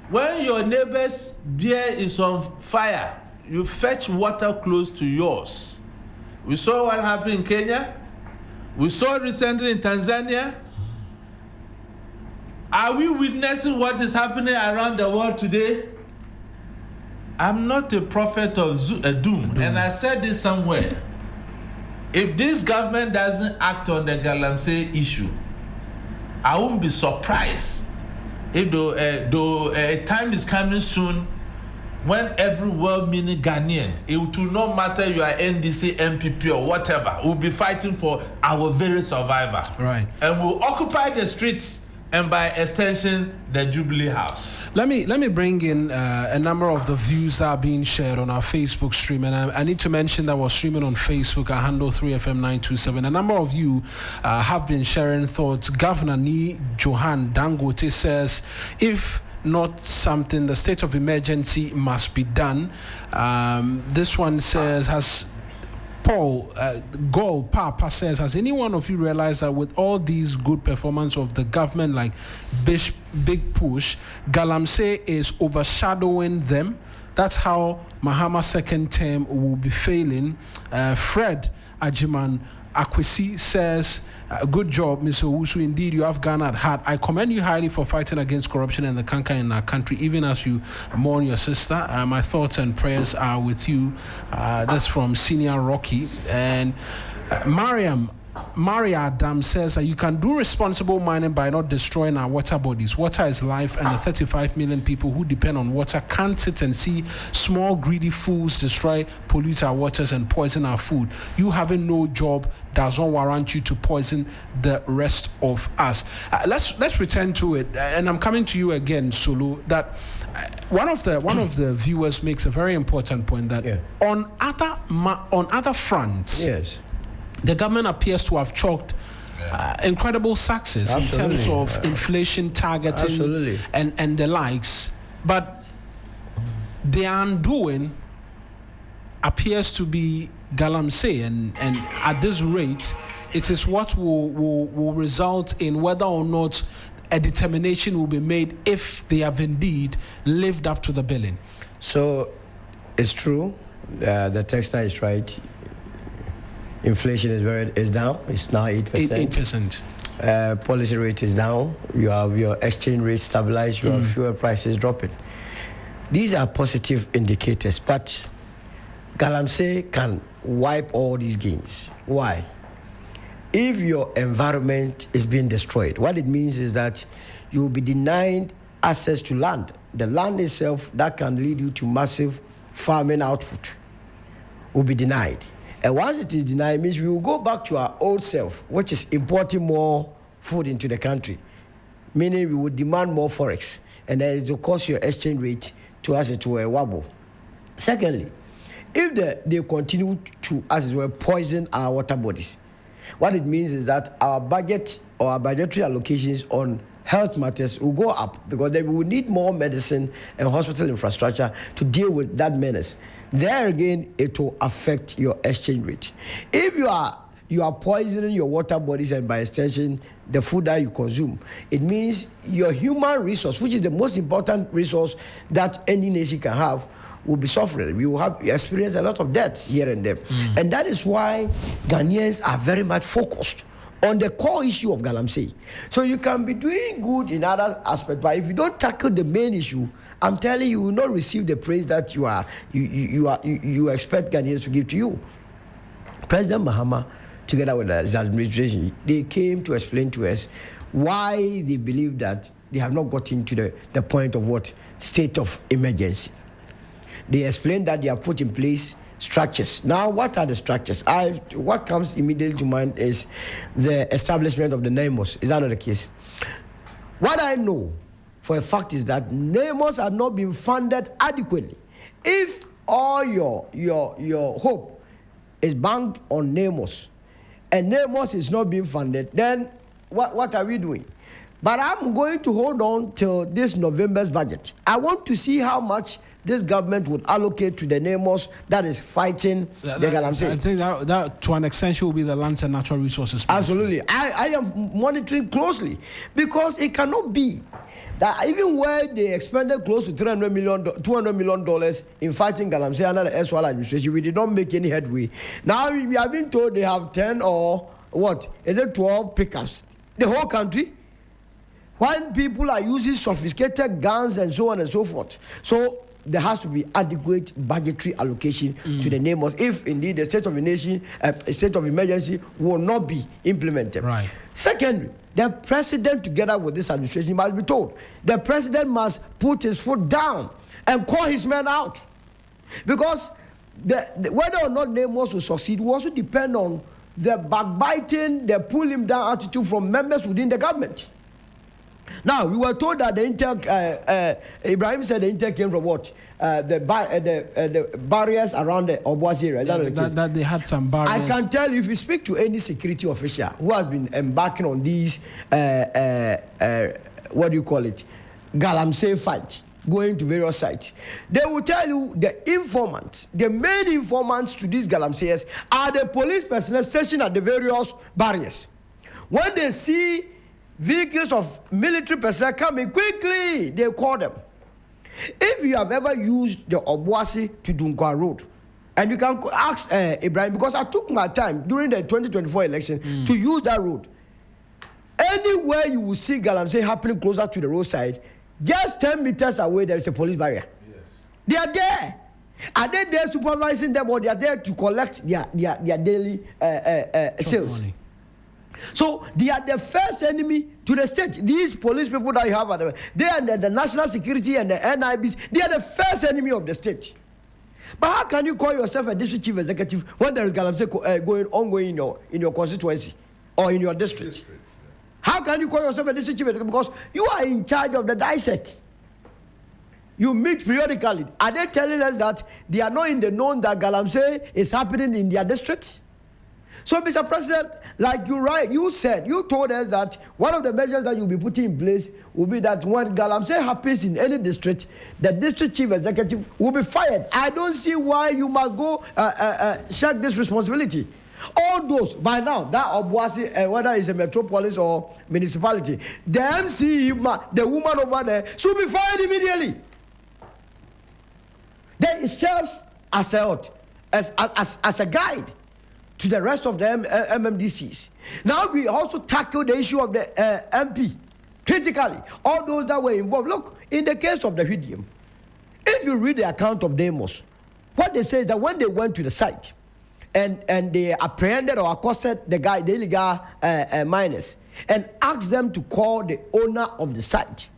When your neighbor's beer is on fire, you fetch water close to yours. We saw what happened in Kenya. We saw recently in Tanzania. Are we witnessing what is happening around the world today? I'm not a prophet of doom, and I said this somewhere. If this government doesn't act on the Galamsey issue, I won't be surprised if a time is coming soon when every well-meaning Ghanaian, it will not matter you are NDC, MPP or whatever, will be fighting for our very survival. Right. And we'll occupy the streets and by extension, the Jubilee House. Let me bring in a number of the views that are being shared on our Facebook stream, and I need to mention that we're streaming on Facebook at handle 3FM927. A number of you have been sharing thoughts. Governor Ni Johan Dangote says, if not something, the state of emergency must be done. This one says, has Paul Gold Papa says, has any one of you realized that with all these good performance of the government like Big Push, Galamsey is overshadowing them? That's how Mahama's second term will be failing. Fred Ajiman Akwesi says, good job, Mr. Owusu. Indeed, you have gone at heart. I commend you highly for fighting against corruption and the canker in our country, even as you mourn your sister. My thoughts and prayers are with you. That's from Senior Rocky. And Mariam Maria Adam says that you can do responsible mining by not destroying our water bodies. Water is life, and the 35 million people who depend on water can't sit and see small greedy fools destroy, pollute our waters and poison our food. You having no job does not warrant you to poison the rest of us. Let's return to it, and I'm coming to you again, Sulu. That one of the viewers makes a very important point that on other fronts, yes, the government appears to have chalked incredible success in terms of inflation targeting and the likes. But the undoing appears to be galamsey, and at this rate, it is what will result in whether or not a determination will be made if they have indeed lived up to the billing. So it's true. The texter is right. Inflation is down. It's now 8%. 8%. Policy rate is down. You have your exchange rate stabilized. You have fuel prices dropping. These are positive indicators, but galamsey can wipe all these gains. Why? If your environment is being destroyed, what it means is that you will be denied access to land. The land itself that can lead you to massive farming output will be denied. And once it is denied, it means we will go back to our old self, which is importing more food into the country, meaning we would demand more forex, and then it will cost your exchange rate to us to a wobble. Secondly, if they continue to, as it were, poison our water bodies, what it means is that our budget or our budgetary allocations on health matters will go up, because then we will need more medicine and hospital infrastructure to deal with that menace. There again, it will affect your exchange rate. If you are poisoning your water bodies and by extension the food that you consume, it means your human resource, which is the most important resource that any nation can have, will be suffering. We will have experienced a lot of deaths here and there. And that is why Ghanaians are very much focused on the core issue of galamsey. So you can be doing good in other aspects, but if you don't tackle the main issue, I'm telling you, you will not receive the praise that you expect Ghanaians to give to you. President Mahama, together with his administration, they came to explain to us why they believe that they have not gotten to the point of what? State of emergency. They explained that they have put in place structures. Now, what are the structures? What comes immediately to mind is the establishment of the NAMOS. Is that not the case? What I know for a fact is that NAMOS have not been funded adequately. If all your hope is banked on NAMOS, and NAMOS is not being funded, then what are we doing? But I'm going to hold on till this November's budget. I want to see how much this government would allocate to the NAMOS that is fighting the galamsey. I think that to an extension will be the Lands and Natural Resources. Absolutely. I am monitoring closely, because it cannot be that even where they expended close to $200 million in fighting galamsey under the SWAL administration, we did not make any headway. Now we have been told they have 10 or 12 pickups. The whole country. When people are using sophisticated guns and so on and so forth. So there has to be adequate budgetary allocation to the NAMOS if indeed the state of the nation, state of emergency will not be implemented. Right. Secondly, the president, together with this administration, must be told. The president must put his foot down and call his men out. Because whether or not NAMOS will succeed will also depend on the backbiting, the pull him down attitude from members within the government. Now, we were told that the intel, Ibrahim said the intel came from what? The barriers around the Obuasi area. That they had some barriers. I can tell you, if you speak to any security official who has been embarking on these, galamsey fight, going to various sites, they will tell you the informants, the main informants to these galamseyers are the police personnel stationed at the various barriers. When they see vehicles of military personnel coming quickly, they call them. If you have ever used the Obuasi to Dunkwa Road, and you can ask Ibrahim, because I took my time during the 2024 election to use that road. Anywhere you will see galamsey happening closer to the roadside, just 10 meters away, there is a police barrier. Yes. They are there. Are they there supervising them, or they are there to collect their daily sales? Money. So they are the first enemy to the state. These police people that you have, they are the national security and the NIBs. They are the first enemy of the state. But how can you call yourself a district chief executive when there is galamsey going ongoing in your constituency or in your district? How can you call yourself a district chief executive? Because you are in charge of the dissect. You meet periodically. Are they telling us that they are not in the known that galamsey is happening in their districts? So, Mr. President, like you told us that one of the measures that you'll be putting in place will be that when galamsey happens in any district, the district chief executive will be fired. I don't see why you must go shirk this responsibility. All those, by now, that Obuasi, whether it's a metropolis or municipality, the MC, the woman over there, should be fired immediately. Then it serves as a guide to the rest of the MMDCs. Now we also tackle the issue of the MP critically. All those that were involved. Look, in the case of the Hwidium, if you read the account of Demos, what they say is that when they went to the site and they apprehended or accosted the illegal miners and asked them to call the owner of the site,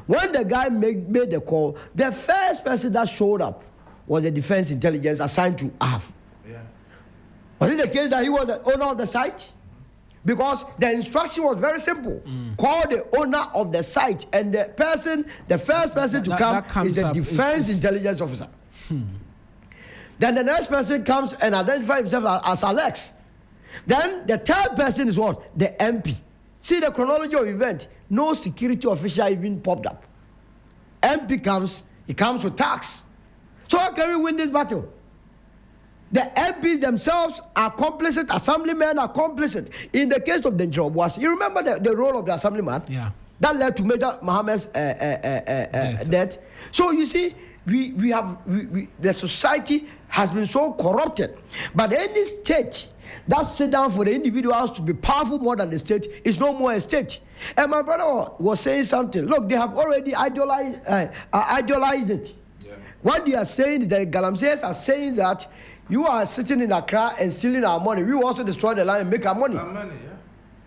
when the guy made the call, the first person that showed up was the defense intelligence assigned to AF. Yeah. Was it the case that he was the owner of the site? Because the instruction was very simple. Call the owner of the site, and the first person to come is the defense intelligence officer. Then the next person comes and identifies himself as Alex. Then the third person is what? The MP. See the chronology of event. No security official even popped up. MP comes, he comes with tax. So how can we win this battle? The MPs themselves are complicit, assemblymen are complicit. In the case of Denjo Obuasi, you remember the role of the assemblyman? Yeah. That led to Major Mohammed's death. So you see, the society has been so corrupted. But any state that sit down for the individuals to be powerful more than the state is no more a state. And my brother was saying something. Look, they have already idealized it. Yeah. What they are saying is that galamseys are saying that you are sitting in Accra and stealing our money. We will also destroy the land and make our money.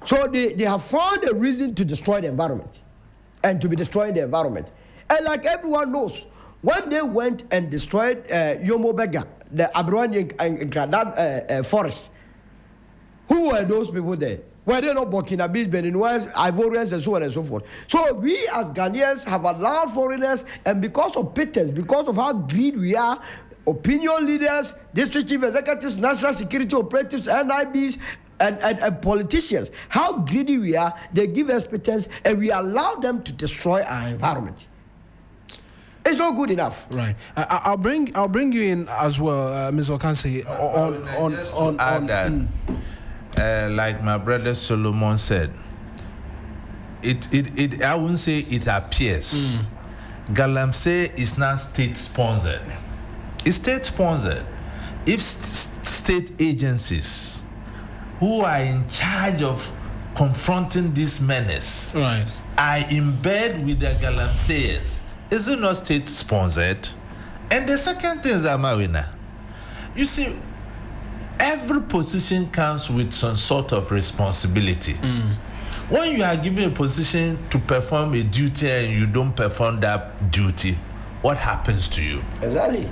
So they have found a reason to destroy the environment and to be destroying the environment. And like everyone knows, when they went and destroyed Yomo Bega, the Abrwani and Granada forest, who were those people there? Were they not Burkinabes, Beninwans, Ivorians, and so on and so forth? So we as Ghanaians have allowed foreigners, and because of pittance, because of how greedy we are, opinion leaders, district chief executives, national security operatives, NIBs, and politicians, how greedy we are, they give us pittance, and we allow them to destroy our environment. It's not good enough. Right. I'll bring you in as well, Ms. Okanse. On that. Like my brother Solomon said, it I wouldn't say it appears. Galamsey is not state sponsored. It's state sponsored. If state agencies who are in charge of confronting this menace are in bed with the Galamseyers, is it not state sponsored? And the second thing is, Amawina, you see, every position comes with some sort of responsibility. When you are given a position to perform a duty and you don't perform that duty, what happens to you? Exactly.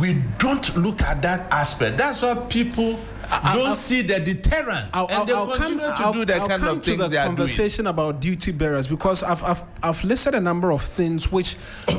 We don't look at that aspect. That's why people don't see the deterrent, and they continue to do the kind of things they are doing. I'll come to the conversation about duty bearers, because I've listed a number of things which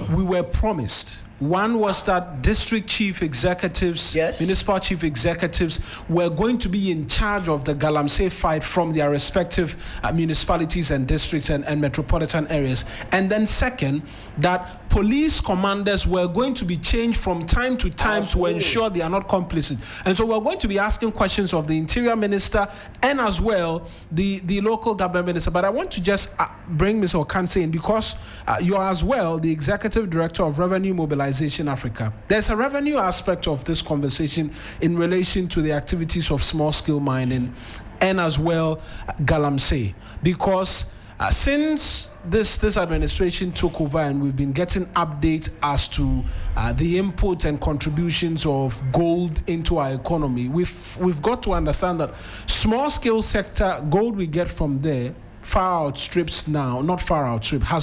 we were promised. One was that district chief executives, municipal chief executives were going to be in charge of the Galamsey fight from their respective municipalities and districts and metropolitan areas. And then second, that police commanders were going to be changed from time to time to ensure they are not complicit. And so we're going to be asking questions of the interior minister and as well the local government minister. But I want to just bring Ms. Okanse in, because you are as well the executive director of Revenue Mobilization Africa. There's a revenue aspect of this conversation in relation to the activities of small-scale mining and as well Galamsey, because Since this administration took over and we've been getting updates as to the input and contributions of gold into our economy, we've got to understand that small scale sector gold we get from there has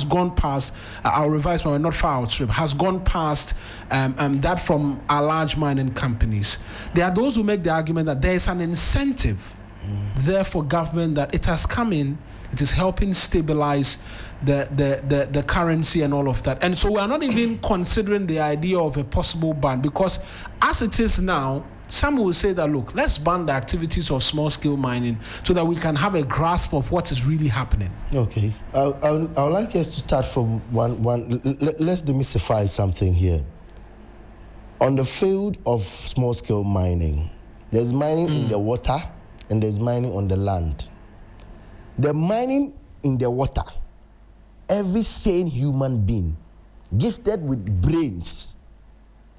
gone past our revised one, not far outstrip, has gone past that from our large mining companies. There are those who make the argument that there is an incentive there for government, that it has come in, it is helping stabilize the currency and all of that. And so we are not even considering the idea of a possible ban, because as it is now, some will say that, look, let's ban the activities of small-scale mining so that we can have a grasp of what is really happening. Okay. I would like us to start from one. Let's demystify something here. On the field of small-scale mining, there's mining in the water and there's mining on the land. The mining in the water, every sane human being gifted with brains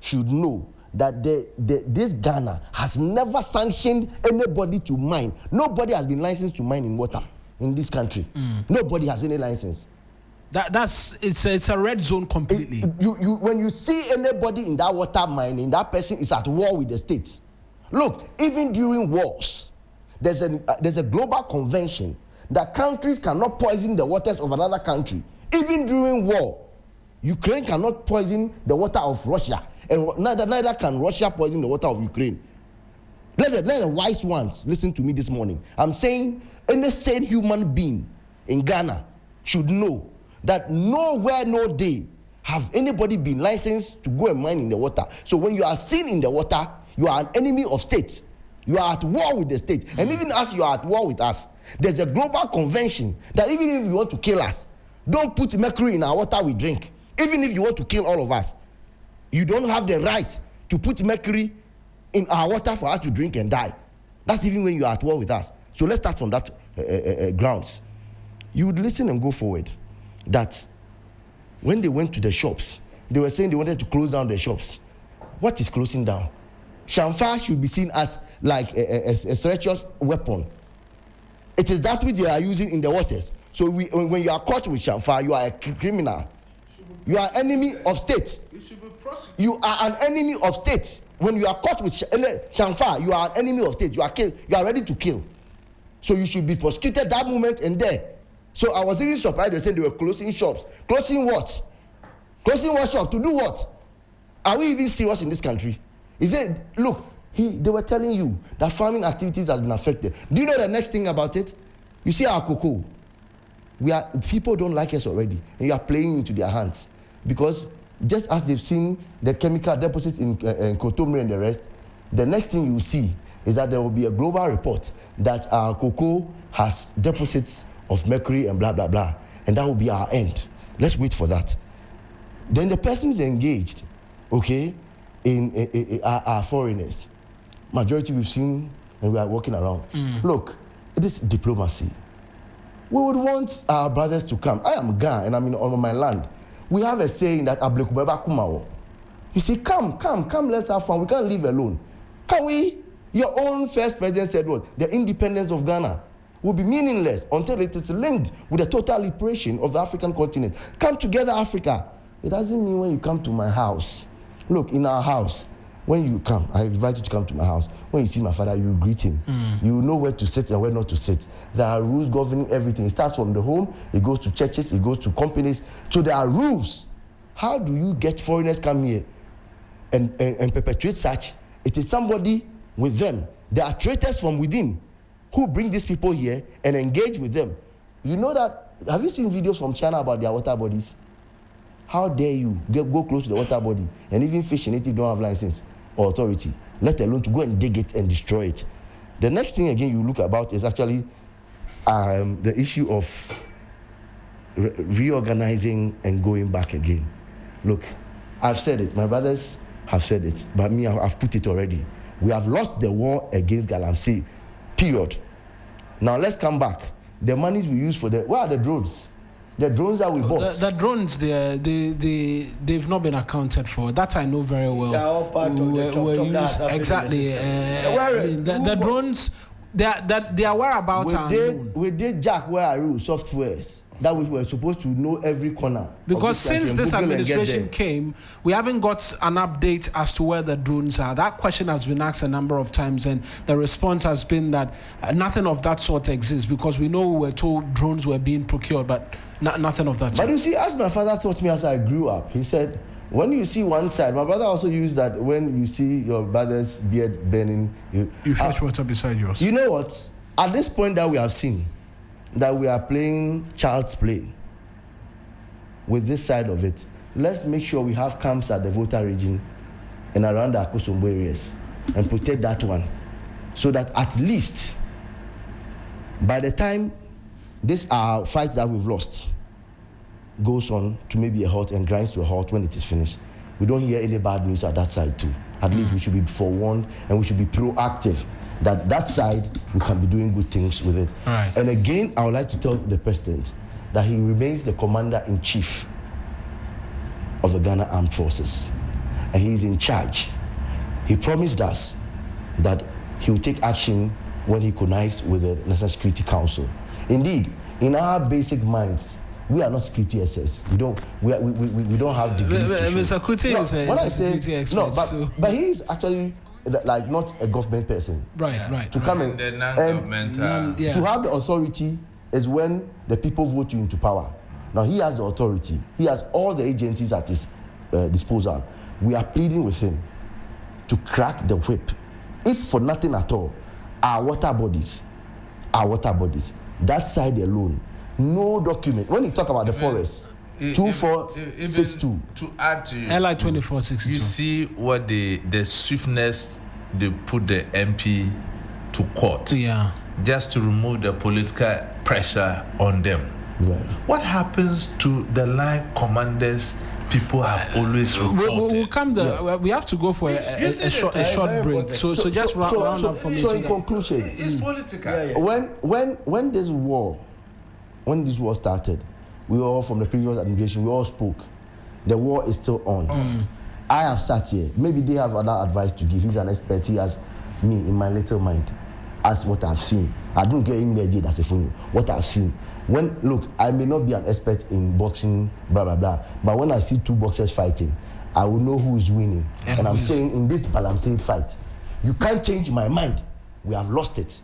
should know that this Ghana has never sanctioned anybody to mine. Nobody has been licensed to mine in water in this country. Nobody has any license. It's a red zone completely. When you see anybody in that water mining, that person is at war with the state. Look, even during wars, there's a global convention that countries cannot poison the waters of another country. Even during war, Ukraine cannot poison the water of Russia, and neither can Russia poison the water of Ukraine. Let the wise ones listen to me this morning. I'm saying any sane human being in Ghana should know that nowhere, no day have anybody been licensed to go and mine in the water. So when you are seen in the water, you are an enemy of state. You are at war with the state. And even as you are at war with us, there's a global convention that even if you want to kill us, don't put mercury in our water we drink. Even if you want to kill all of us, you don't have the right to put mercury in our water for us to drink and die. That's even when you are at war with us. So let's start from that grounds. You would listen and go forward that when they went to the shops, they were saying they wanted to close down the shops. What is closing down? Shamfa should be seen as like a treacherous weapon. It is that which they are using in the waters. So when you are caught with Shamfa, you are a criminal. You are enemy of state. You are an enemy of state. When you are caught with Shamfa, you are an enemy of state. You are ready to kill. So you should be prosecuted that moment and there. So I was really surprised they said they were closing shops. Closing what? Closing what shop? To do what? Are we even serious in this country? Is it, look, they were telling you that farming activities has been affected. Do you know the next thing about it? You see our cocoa. People don't like us already. And you are playing into their hands. Because just as they've seen the chemical deposits in Kotomri and the rest, the next thing you see is that there will be a global report that our cocoa has deposits of mercury and blah, blah, blah. And that will be our end. Let's wait for that. Then the persons engaged, okay, in our foreigners. Majority we've seen and we are walking around. Look, it is diplomacy. We would want our brothers to come. I am Ga and I'm on my land. We have a saying that Ablekubeba Kumawo. You see, come, let's have fun. We can't live alone. Can we? Your own first president said what? The independence of Ghana will be meaningless until it is linked with the total liberation of the African continent. Come together, Africa. It doesn't mean when you come to my house. Look, in our house, when you come, I invite you to come to my house. When you see my father, you greet him. You know where to sit and where not to sit. There are rules governing everything. It starts from the home, it goes to churches, it goes to companies. So there are rules. How do you get foreigners come here and perpetuate such? It is somebody with them. There are traitors from within who bring these people here and engage with them. You know that, have you seen videos from China about their water bodies? How dare you go close to the water body and even fish in it if you don't have license or authority, let alone to go and dig it and destroy it. The next thing again you look about is actually the issue of reorganizing and going back again. Look, I've said it, my brothers have said it, but me, I've put it already. We have lost the war against Galamsey, period. Now let's come back. The monies we use for where are the drones? The drones that we bought. The drones, they've not been accounted for. That I know very well. They are all part of the used, exactly. The drones, their whereabouts are unknown. We did Jack where are you softwares that we were supposed to know every corner. Because since this administration came, we haven't got an update as to where the drones are. That question has been asked a number of times, and the response has been that nothing of that sort exists, because we know we were told drones were being procured, but nothing of that sort. But you see, as my father taught me as I grew up, he said, when you see one side, my brother also used that when you see your brother's beard burning, you fetch water beside yours. You know what? At this point that we have seen, that we are playing child's play with this side of it, let's make sure we have camps at the voter region and around the Akosombo areas and protect that one, so that at least by the time this fight that we've lost goes on to maybe a halt and grinds to a halt when it is finished, we don't hear any bad news at that side too. At least we should be forewarned, and we should be proactive that side we can be doing good things with it. Right. And again, I would like to tell the president that he remains the commander-in-chief of the Ghana Armed Forces, and he is in charge. He promised us that he will take action when he connives with the National Security Council. Indeed, in our basic minds, we are not security experts. We don't have degrees. Mr. Kuti is a security expert. But he is actually like not a government person. Right. To come in the non-governmental. to have the authority is when the people vote you into power. Now he has the authority. He has all the agencies at his disposal. We are pleading with him to crack the whip. If for nothing at all, our water bodies, that side alone, no document. When you talk about the forest, 2462. To add to LI 2462. You see what the swiftness they put the MP to court. Yeah. Just to remove the political pressure on them. Right. What happens to the line commanders people have always reported? We'll come there. Yes. We have to go for a short break. So just round up for me. So in conclusion, it's political. When this war started, we all from the previous administration, we all spoke. The war is still on. I have sat here. Maybe they have other advice to give. He's an expert. He has me in my little mind. As what I've seen. I don't get him legit as a phone. What I've seen. Look, I may not be an expert in boxing, blah, blah, blah. But when I see two boxers fighting, I will know who is winning. And I'm saying in this Balamsey fight, you can't change my mind. We have lost it.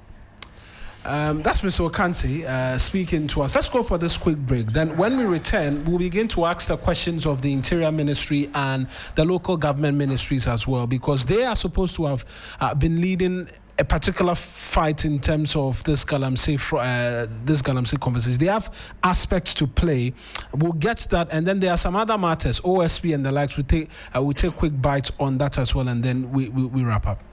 That's Mr. Okansi speaking to us. Let's go for this quick break. Then when we return, we'll begin to ask the questions of the Interior Ministry and the local government ministries as well, because they are supposed to have been leading a particular fight in terms of this Galamsey conversation. They have aspects to play. We'll get that, and then there are some other matters, OSP and the likes. We take quick bites on that as well, and then we wrap up.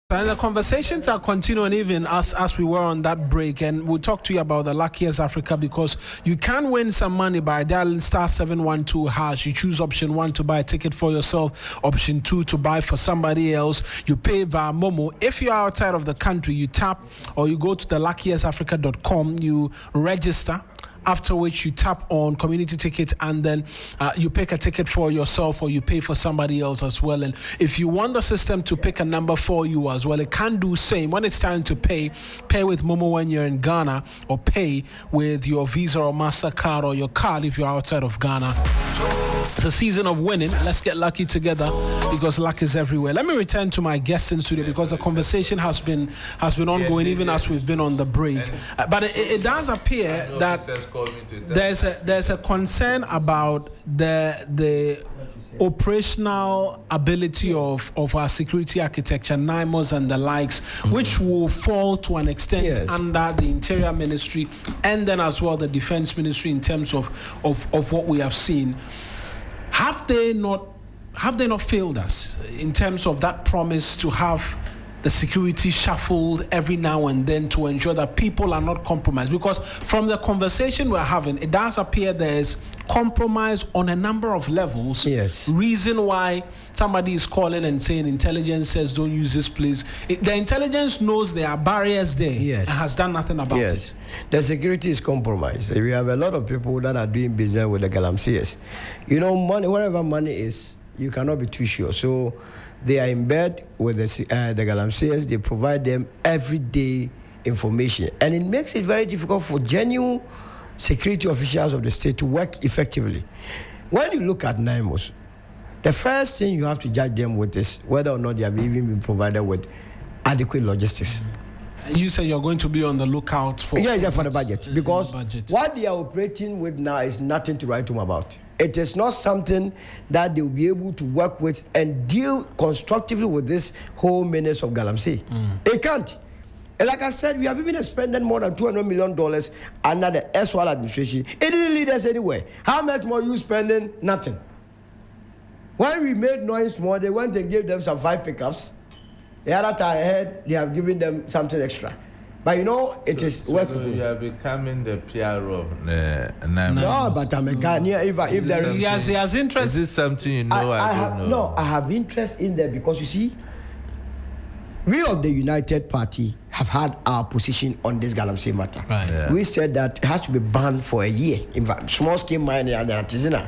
And the conversations are continuing even as we were on that break, and we'll talk to you about the Luckiest Africa, because you can win some money by dialing *712#. You choose option 1 to buy a ticket for yourself, option 2 to buy for somebody else. You pay via Momo. If you're outside of the country, you tap or you go to the luckiestafrica.com, you register. After which you tap on community ticket, and then you pick a ticket for yourself or you pay for somebody else as well. And if you want the system to pick a number for you as well, it can do same. When it's time to pay with Momo when you're in Ghana, or pay with your Visa or MasterCard or your card if you're outside of Ghana. It's a season of winning. Let's get lucky together, because luck is everywhere. Let me return to my guest in studio, because the conversation has been ongoing even as we've been on the break. But it does appear that there's a concern about the operational ability of our security architecture, NIMOS and the likes, which will fall to an extent under the Interior Ministry, and then as well the Defense Ministry, in terms of what we have seen. Have they not failed us in terms of that promise to have the security shuffled every now and then to ensure that people are not compromised? Because from the conversation we're having, it does appear there's compromise on a number of levels. Yes. Reason why somebody is calling and saying intelligence says don't use this place. The intelligence knows there are barriers there. Yes. And has done nothing about it. The security is compromised. We have a lot of people that are doing business with the Galamseyers. You know, money, wherever money is, you cannot be too sure. So they are in bed with the Galamseyers. They provide them everyday information. And it makes it very difficult for genuine security officials of the state to work effectively. When you look at NIMOS, the first thing you have to judge them with is whether or not they have even been provided with adequate logistics. You say you're going to be on the lookout for... Yeah, for the budget. Because what they are operating with now is nothing to write home about. It is not something that they will be able to work with and deal constructively with this whole menace of Galamsey. They can't. And like I said, we have even spent more than $200 million under the SWAL administration. It didn't lead us anywhere. How much more you spending? Nothing. When we made noise more, they went and gave them some 5 pickups. The other time I heard they have given them something extra. But you know, it is working. So you are becoming the PR of No, but I'm a Ghanaian. If there is... He has interest. Is this something you know? I don't know. No, I have interest in there because you see, we of the United Party have had our position on this Galamsey matter. Right. Yeah. We said that it has to be banned for a year. In fact, small scale mining and artisanal,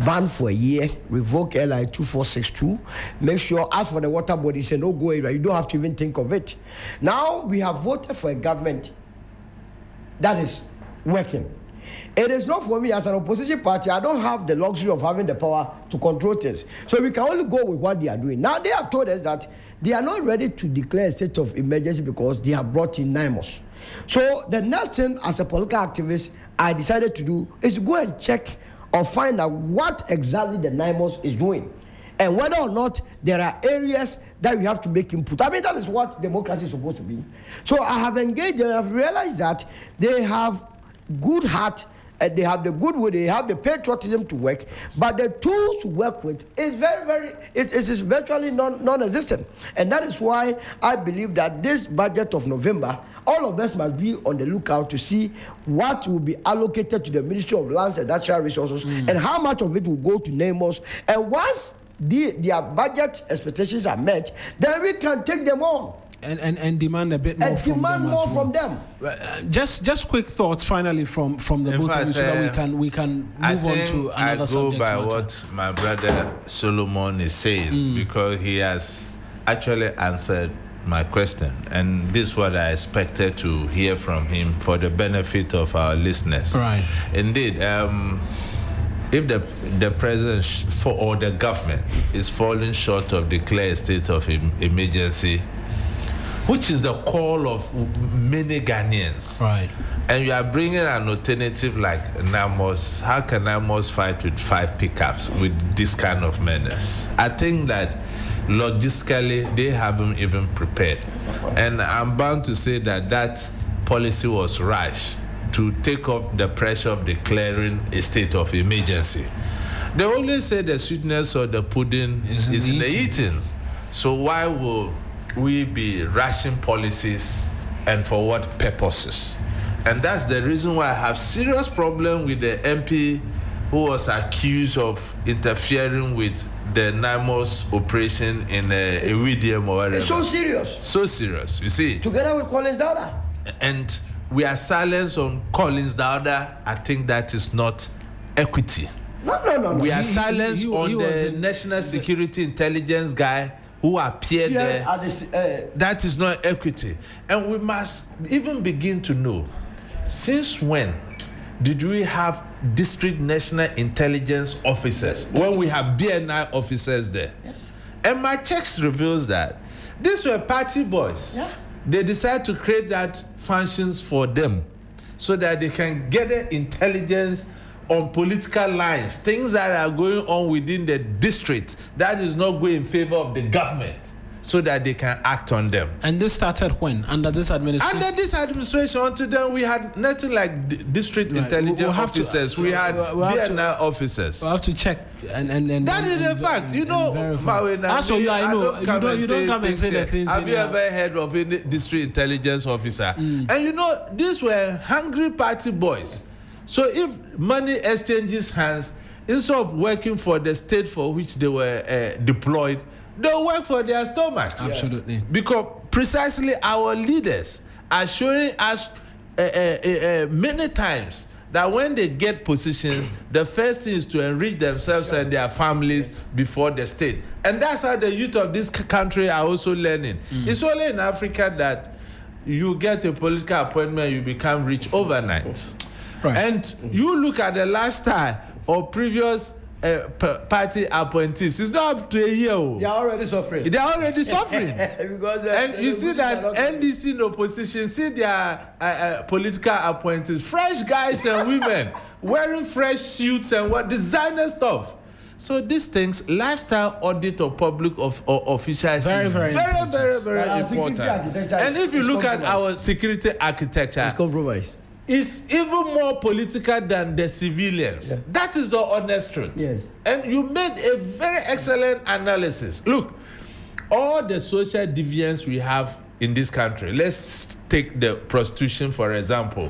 banned for a year, revoke LI 2462, make sure, as for the water body, it's a no-go area. You don't have to even think of it. Now, we have voted for a government that is working. It is not for me as an opposition party. I don't have the luxury of having the power to control things. So we can only go with what they are doing. Now, they have told us that they are not ready to declare a state of emergency because they have brought in NIMOS. So the next thing, as a political activist, I decided to do is to go and check or find out what exactly the NIMOS is doing, and whether or not there are areas that we have to make input. I mean, that is what democracy is supposed to be. So I have engaged and I've realized that they have good heart, and they have the goodwill, they have the patriotism to work, but the tools to work with is it is virtually non-existent. And that is why I believe that this budget of November, all of us must be on the lookout to see what will be allocated to the Ministry of Lands and Natural Resources and how much of it will go to NIMOS. And once their budget expectations are met, then we can take them on. And demand a bit more from them. Just quick thoughts finally from the both of you, so that we can move on to another subject. I go by what my brother Solomon is saying, because he has actually answered my question, and this is what I expected to hear from him for the benefit of our listeners. Right. Indeed. If the president or the government is falling short of declared state of emergency, which is the call of many Ghanaians. Right. And you are bringing an alternative like NIMOS. How can NIMOS fight with 5 pickups with this kind of menace? I think that logistically they haven't even prepared. And I'm bound to say that policy was rushed to take off the pressure of declaring a state of emergency. They always say the sweetness of the pudding is in the eating. So why will we be rushing policies and for what purposes? And that's the reason why I have serious problem with the MP who was accused of interfering with the NIMOS operation in Ewidium or whatever. It's so serious. So serious, you see. Together with Collins Dowda. And we are silent on Collins Dowda. I think that is not equity. No. We are silent on the National Security Intelligence guy who appeared there. That is not equity. And we must even begin to know, since when did we have district national intelligence officers when we have BNI officers there? Yes. And my checks reveals that these were party boys. Yeah. They decided to create that functions for them so that they can gather intelligence on political lines, things that are going on within the district that is not going in favor of the government, so that they can act on them. And this started when? Under this administration? Under this administration, until then, we had nothing like district intelligence officers. We had BNI officers. We have to check and that is the fact. You know, you don't come and say the things. Have you ever heard of any district intelligence officer? And you know, these were hungry party boys. So if money exchanges hands, instead of working for the state for which they were deployed, they work for their stomachs. Absolutely. Because precisely our leaders are showing us many times that when they get positions, the first thing is to enrich themselves and their families before the state. And that's how the youth of this country are also learning. It's only in Africa that you get a political appointment, you become rich overnight. Right. And you look at the lifestyle of previous party appointees. It's not up to a year. They are already suffering. And you see that NDC in opposition, see their political appointees, fresh guys and women wearing fresh suits and what designer stuff. So these things, lifestyle audit of public officials is very important. And if you look at our security architecture, it's compromised. Is even more political than the civilians. Yeah. That is the honest truth. Yes. And you made a very excellent analysis. Look, all the social deviance we have in this country, let's take the prostitution for example.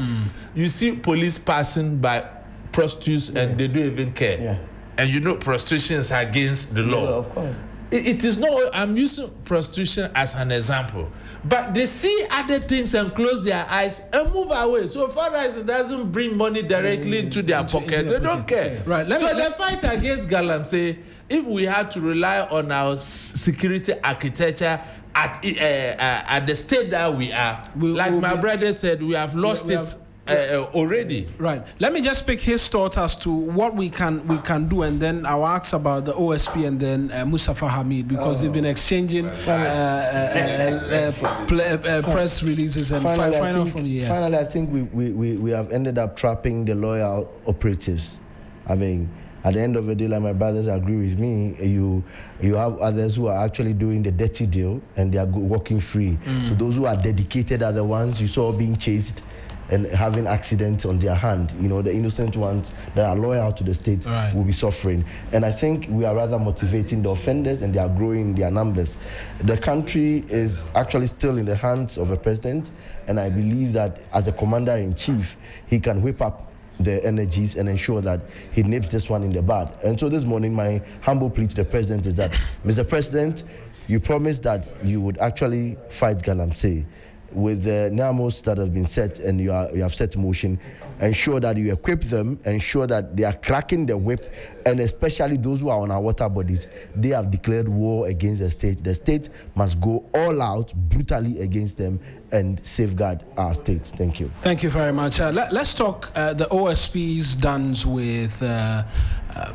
You see police passing by prostitutes and they don't even care. Yeah. And you know prostitution is against the law. Yeah, of course. It is not, I'm using prostitution as an example. But they see other things and close their eyes and move away. So far as it doesn't bring money directly into their pocket, they don't care. Right. The fight against Galamsey, if we had to rely on our security architecture at the state that we are, my brother said, we have lost it. Already. Right. Let me just pick his thought as to what we can do, and then I'll ask about the OSP and then Mustapha Hamid, because they've been exchanging press releases and finally, I think we have ended up trapping the loyal operatives. I mean, at the end of the day, like my brothers agree with me, you have others who are actually doing the dirty deal and they are walking free. So those who are dedicated are the ones you saw being chased and having accidents on their hand. You know, the innocent ones that are loyal to the state will be suffering. And I think we are rather motivating the offenders, and they are growing their numbers. The country is actually still in the hands of a president, and I believe that as a commander-in-chief, he can whip up the energies and ensure that he nips this one in the bud. And so this morning, my humble plea to the president is that, Mr. President, you promised that you would actually fight Galamsey. With the NAMOs that have been set and you have set motion, ensure that you equip them, ensure that they are cracking the whip, and especially those who are on our water bodies, they have declared war against the state. The state must go all out brutally against them and safeguard our state. Thank you. Thank you very much. Let's talk the OSP's done with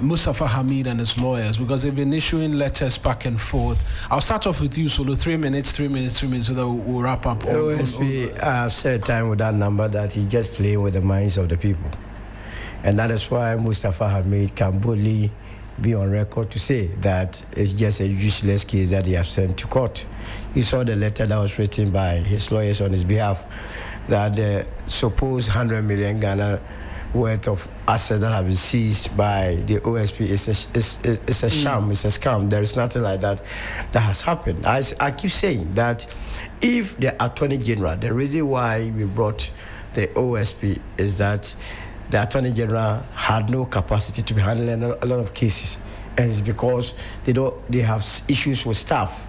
Mustapha Hamid and his lawyers, because they've been issuing letters back and forth. I'll start off with you, Solo. 3 minutes, so that we'll wrap up. OSP, I've said time with that number that he's just playing with the minds of the people. And that is why Mustapha Hamid can boldly be on record to say that it's just a useless case that he has sent to court. You saw the letter that was written by his lawyers on his behalf, that the supposed 100 million Ghana worth of assets that have been seized by the OSP is a sham, it's a scam. There is nothing like that has happened. I keep saying that if the Attorney General, the reason why we brought the OSP is that the Attorney General had no capacity to be handling a lot of cases, and it's because they have issues with staff.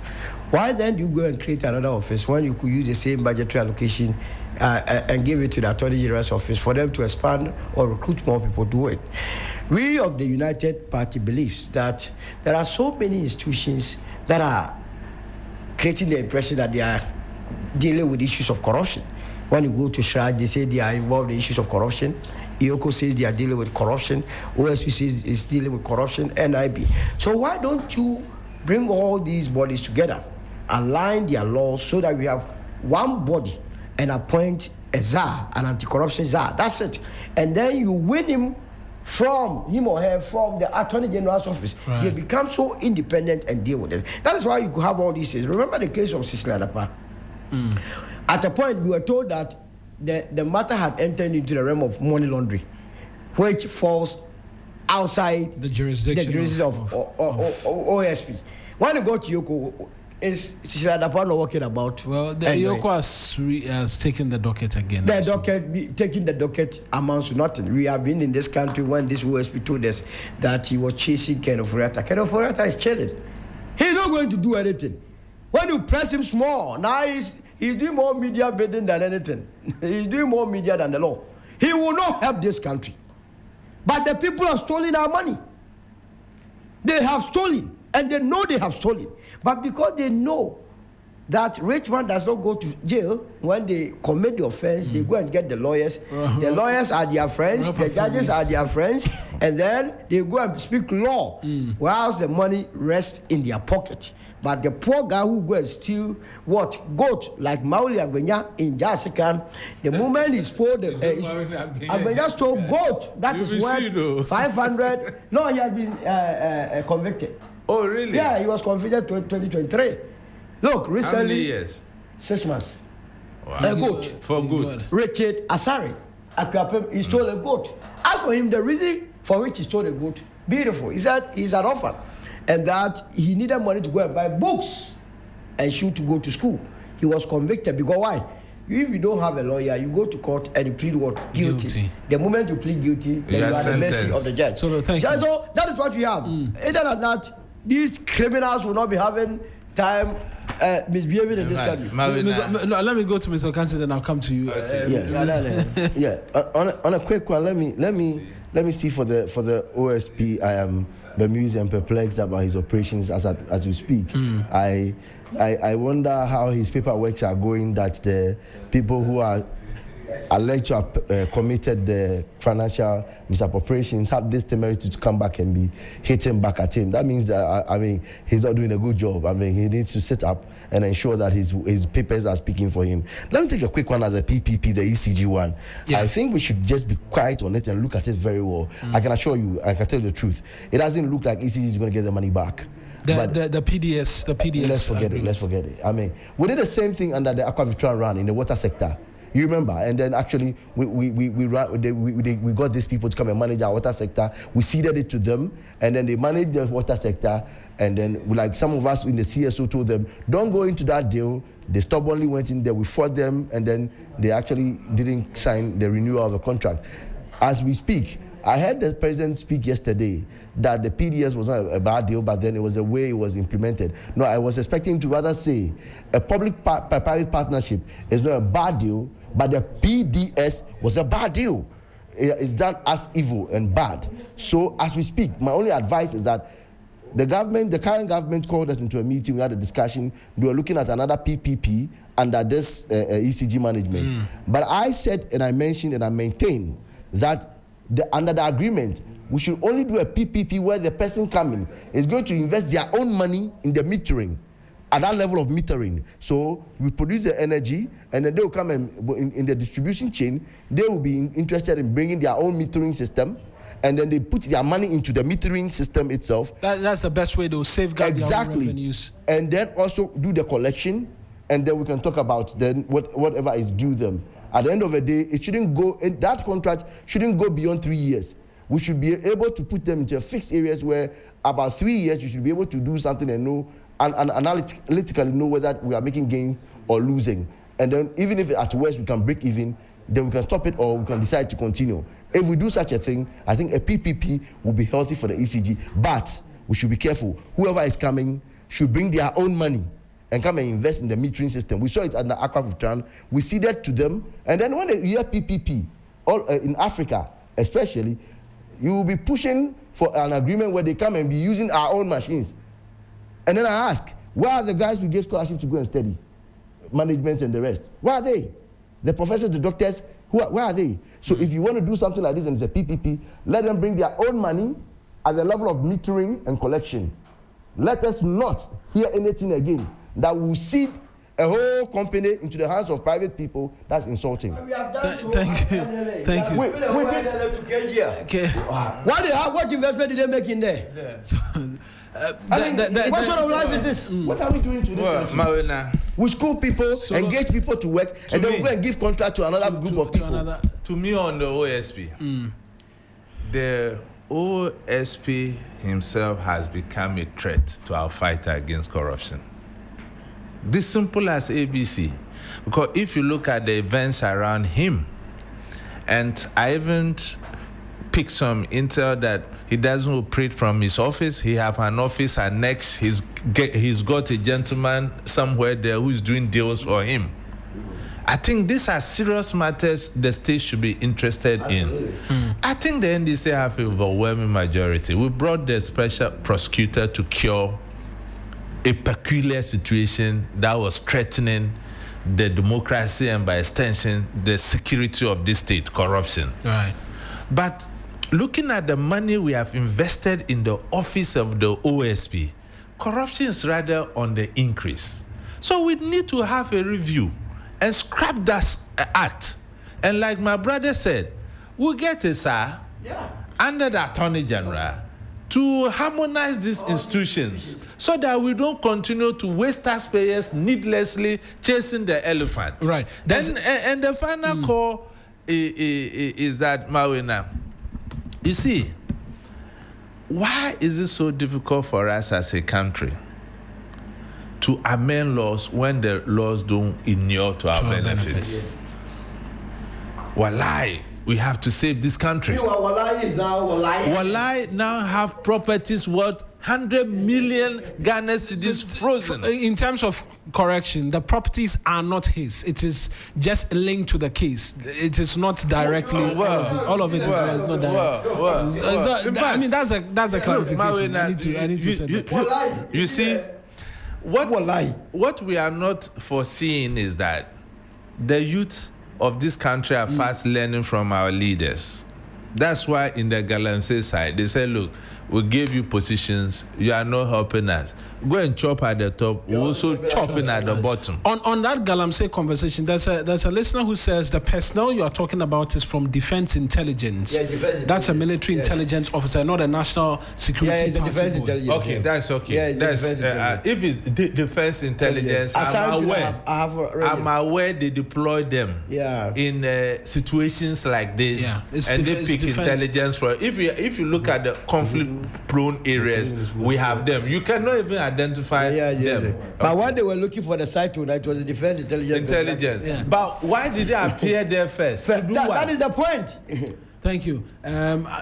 Why then do you go and create another office when you could use the same budgetary allocation and give it to the Attorney General's office for them to expand or recruit more people to do it? We of the United Party believes that there are so many institutions that are creating the impression that they are dealing with issues of corruption. When you go to Shraj, they say they are involved in issues of corruption. IOCO says they are dealing with corruption. OSP says it's dealing with corruption. NIB. So why don't you bring all these bodies together, align their laws so that we have one body and appoint a czar, an anti-corruption czar? That's it. And then you win him or her from the Attorney General's office. Right. They become so independent and deal with it. That is why you could have all these things. Remember the case of Cicely Adapa? At a point, we were told that the matter had entered into the realm of money laundering, which falls outside the jurisdiction of OSP. When you go to Yoko, is Cicely Adapa not working about? Well, the Yoko has taken the docket again. Taking the docket amounts to nothing. We have been in this country when this OSP told us that he was chasing Ken Oforiatta. Ken Oforiatta is chilling. He's not going to do anything. When you press him small, now he's doing more media bidding than anything. He's doing more media than the law. He will not help this country. But the people have stolen our money. They have stolen, and they know they have stolen. But because they know that rich man does not go to jail, when they commit the offense, they go and get the lawyers. The lawyers are their friends, the judges are their friends, and then they go and speak law, whilst the money rests in their pocket. But the poor guy who go and steal goat, like Mauli Agbenya in Jasikan, the moment he stole Agbenya stole goat, that is worth 500. No, he has been convicted. Oh, really? Yeah, he was convicted in 2023. Look, recently. How many years? 6 months. Wow. A goat. For good. Richard Asari, he stole a goat. As for him, the reason for which he stole a goat, beautiful. He said he's an orphan, and that he needed money to go and buy books and shoes to go to school. He was convicted because why? If you don't have a lawyer, you go to court and you plead what? Guilty. The moment you plead guilty, then you are at the mercy of the judge. So that is what we have. Other than that, these criminals will not be having time misbehaving in this country. No, let me go to Mr. Kansi, then I'll come to you. On a quick one, let me see for the OSP. I am bemused and perplexed about his operations as we speak. I wonder how his paperwork are going, that the people who are alleged to have committed the financial misappropriations have this temerity to come back and be hitting back at him. That means that, he's not doing a good job. He needs to sit up and ensure that his papers are speaking for him. Let me take a quick one as a PPP, the ECG one. Yeah. I think we should just be quiet on it and look at it very well. I can assure you, I can tell you the truth, it doesn't look like ECG is going to get the money back. The PDS. Let's forget it. We did the same thing under the Aqua Vitran run in the water sector. You remember? And then actually we got these people to come and manage our water sector. We ceded it to them, and then they managed the water sector. And then, like some of us in the CSO told them, don't go into that deal. They stubbornly went in there. We fought them, and then they actually didn't sign the renewal of the contract. As we speak, I heard the president speak yesterday that the PDS was not a bad deal, but then it was the way it was implemented. No, I was expecting him to rather say a public-private partnership is not a bad deal, but the PDS was a bad deal. It's done as evil and bad. So as we speak, my only advice is that the current government called us into a meeting, we had a discussion, we were looking at another PPP under this ECG management. But I said, and I mentioned, and I maintain that under the agreement, we should only do a PPP where the person coming is going to invest their own money in the metering, at that level of metering. So we produce the energy, and then they will come and in the distribution chain, they will be interested in bringing their own metering system, and then they put their money into the metering system itself. That's the best way to safeguard their own revenues. And then also do the collection, and then we can talk about then whatever is due them. At the end of the day, it shouldn't go, that contract shouldn't go beyond 3 years. We should be able to put them into fixed areas where about 3 years you should be able to do something and know, and analytically know whether we are making gains or losing. And then even if at worst we can break even, then we can stop it or we can decide to continue. If we do such a thing, I think a PPP will be healthy for the ECG, but we should be careful. Whoever is coming should bring their own money and come and invest in the metering system. We saw it at the Aqua. We ceded to them, and then when you hear PPP, in Africa especially, you will be pushing for an agreement where they come and be using our own machines. And then I ask, where are the guys we gave scholarship to go and study? Management and the rest. Where are they? The professors, the doctors, where are they? So if you want to do something like this and it's a PPP, let them bring their own money at the level of metering and collection. Let us not hear anything again that will seed a whole company into the hands of private people. That's insulting. Thank you. Okay. What investment did they make in there? What sort of life is this? What are we doing to this country? We school people, engage people to work, and then we go and give contract to another group of people. To me, on the OSP, the OSP himself has become a threat to our fight against corruption. This simple as ABC. Because if you look at the events around him, and I even picked some intel that he doesn't operate from his office. He have an office annex. He's got a gentleman somewhere there who's doing deals for him. I think these are serious matters the state should be interested in. I think the NDC have an overwhelming majority. We brought the special prosecutor to cure a peculiar situation that was threatening the democracy and by extension the security of this state, corruption. Right. But looking at the money we have invested in the office of the OSP, corruption is rather on the increase. So we need to have a review and scrap that act. And like my brother said, we'll get a SAR under the Attorney General to harmonize these institutions so that we don't continue to waste taxpayers needlessly chasing the elephant. Right. And the final call is that, Mawena, you see, why is it so difficult for us as a country to amend laws when the laws don't inure to our benefits? Wallahi, we have to save this country. Wallahi now have properties worth 100 million Ghana cedis frozen. In terms of correction, the properties are not his. It is just linked to the case. It is not directly. All of it is not direct. I mean, that's a clarification. I need to say that. You see, what we are not foreseeing is that the youth of this country are fast learning from our leaders. That's why in the Galamsey side, they say, look, we gave you positions, you are not helping us. Go and chop at the top, we're also chopping at the bottom. On that Galamsey conversation, there's a listener who says the personnel you are talking about is from Defense Intelligence. That's a military intelligence officer, not a national security defense intelligence. Okay, that's okay. If it's defense intelligence, I'm aware they deploy them in situations like this, and they pick intelligence for. If you look at the conflict-prone areas, we have them. You cannot even identify them. But when they were looking for the site tonight, it was the defense intelligence. But why did they appear there first? That is the point. Thank you.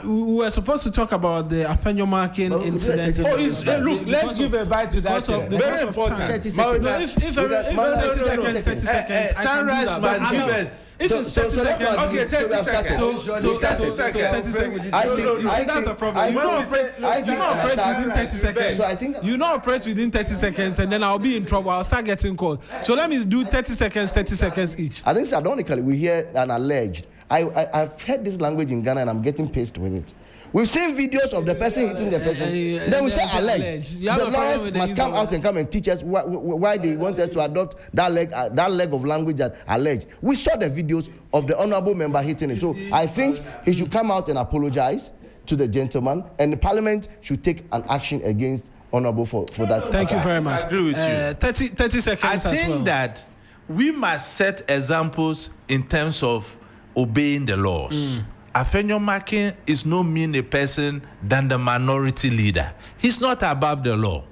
We were supposed to talk about the Afenyo Markin incident. Look, let's give a bite to that. Very important. 30 seconds. 30 seconds. Sunrise must give us. If it's 30 seconds. Okay, 30 seconds. So 30 seconds. That's the problem. You don't operate within 30 seconds. So I think you don't operate within 30 seconds, and then I'll be in trouble. I'll start getting called. So let me do 30 seconds each. I think sardonically we hear an alleged. I've heard this language in Ghana and I'm getting pissed with it. We've seen videos of the person hitting the person. Then we say alleged. The lawyers must come out and come and teach us why they want us to adopt that leg of language that alleged. We saw the videos of the honorable member hitting it. So I think he should come out and apologize to the gentleman, and the parliament should take an action against honorable for that. Thank you very much. I agree with you. 30 seconds. I think that we must set examples in terms of obeying the laws. Afenyo Markin is no mean a person than the minority leader. He's not above the law.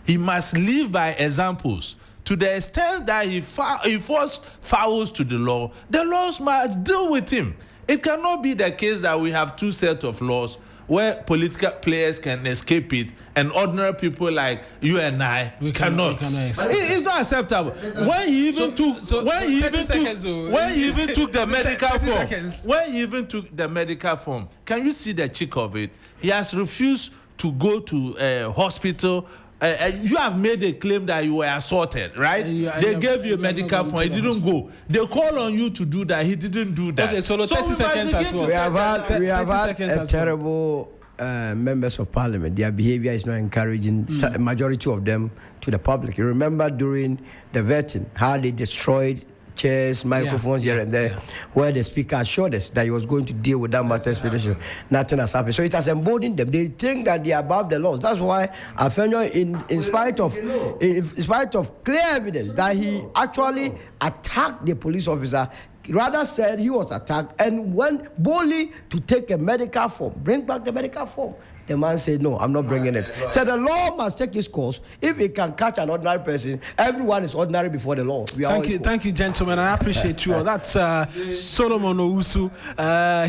He must live by examples. To the extent that he falls fouls to the laws must deal with him. It cannot be the case that we have two sets of laws where political players can escape it and ordinary people like you and I cannot. It's not acceptable. When he even took the medical form, can you see the cheek of it? He has refused to go to a hospital. You have made a claim that you were assaulted, right? They gave you a medical form. He didn't go. They call on you to do that. He didn't do that. Okay, so 30 seconds as well. We have had a terrible members of parliament. Their behavior is not encouraging a majority of them to the public. You remember during the vetting how they destroyed chairs, microphones here and there, where the speaker assured us that he was going to deal with that matter expedition. Nothing has happened. So it has emboldened them. They think that they are above the laws. That's why Afenyo, in spite of clear evidence that he actually attacked the police officer, rather said he was attacked and went boldly to take a medical form, bring back the medical form. The man said, no, I'm not bringing it. So the law must take its course. If it can catch an ordinary person, everyone is ordinary before the law. Thank you, gentlemen. I appreciate you all. That's Solomon Owusu.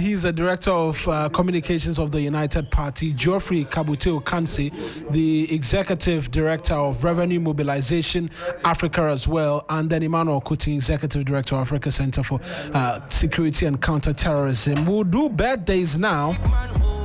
He's the director of communications of the United Party. Geoffrey Kabute Okanse, the executive director of Revenue Mobilization Africa as well, and then Emmanuel Kuti, executive director of Africa Center for Security and Counterterrorism. We'll do birthdays now.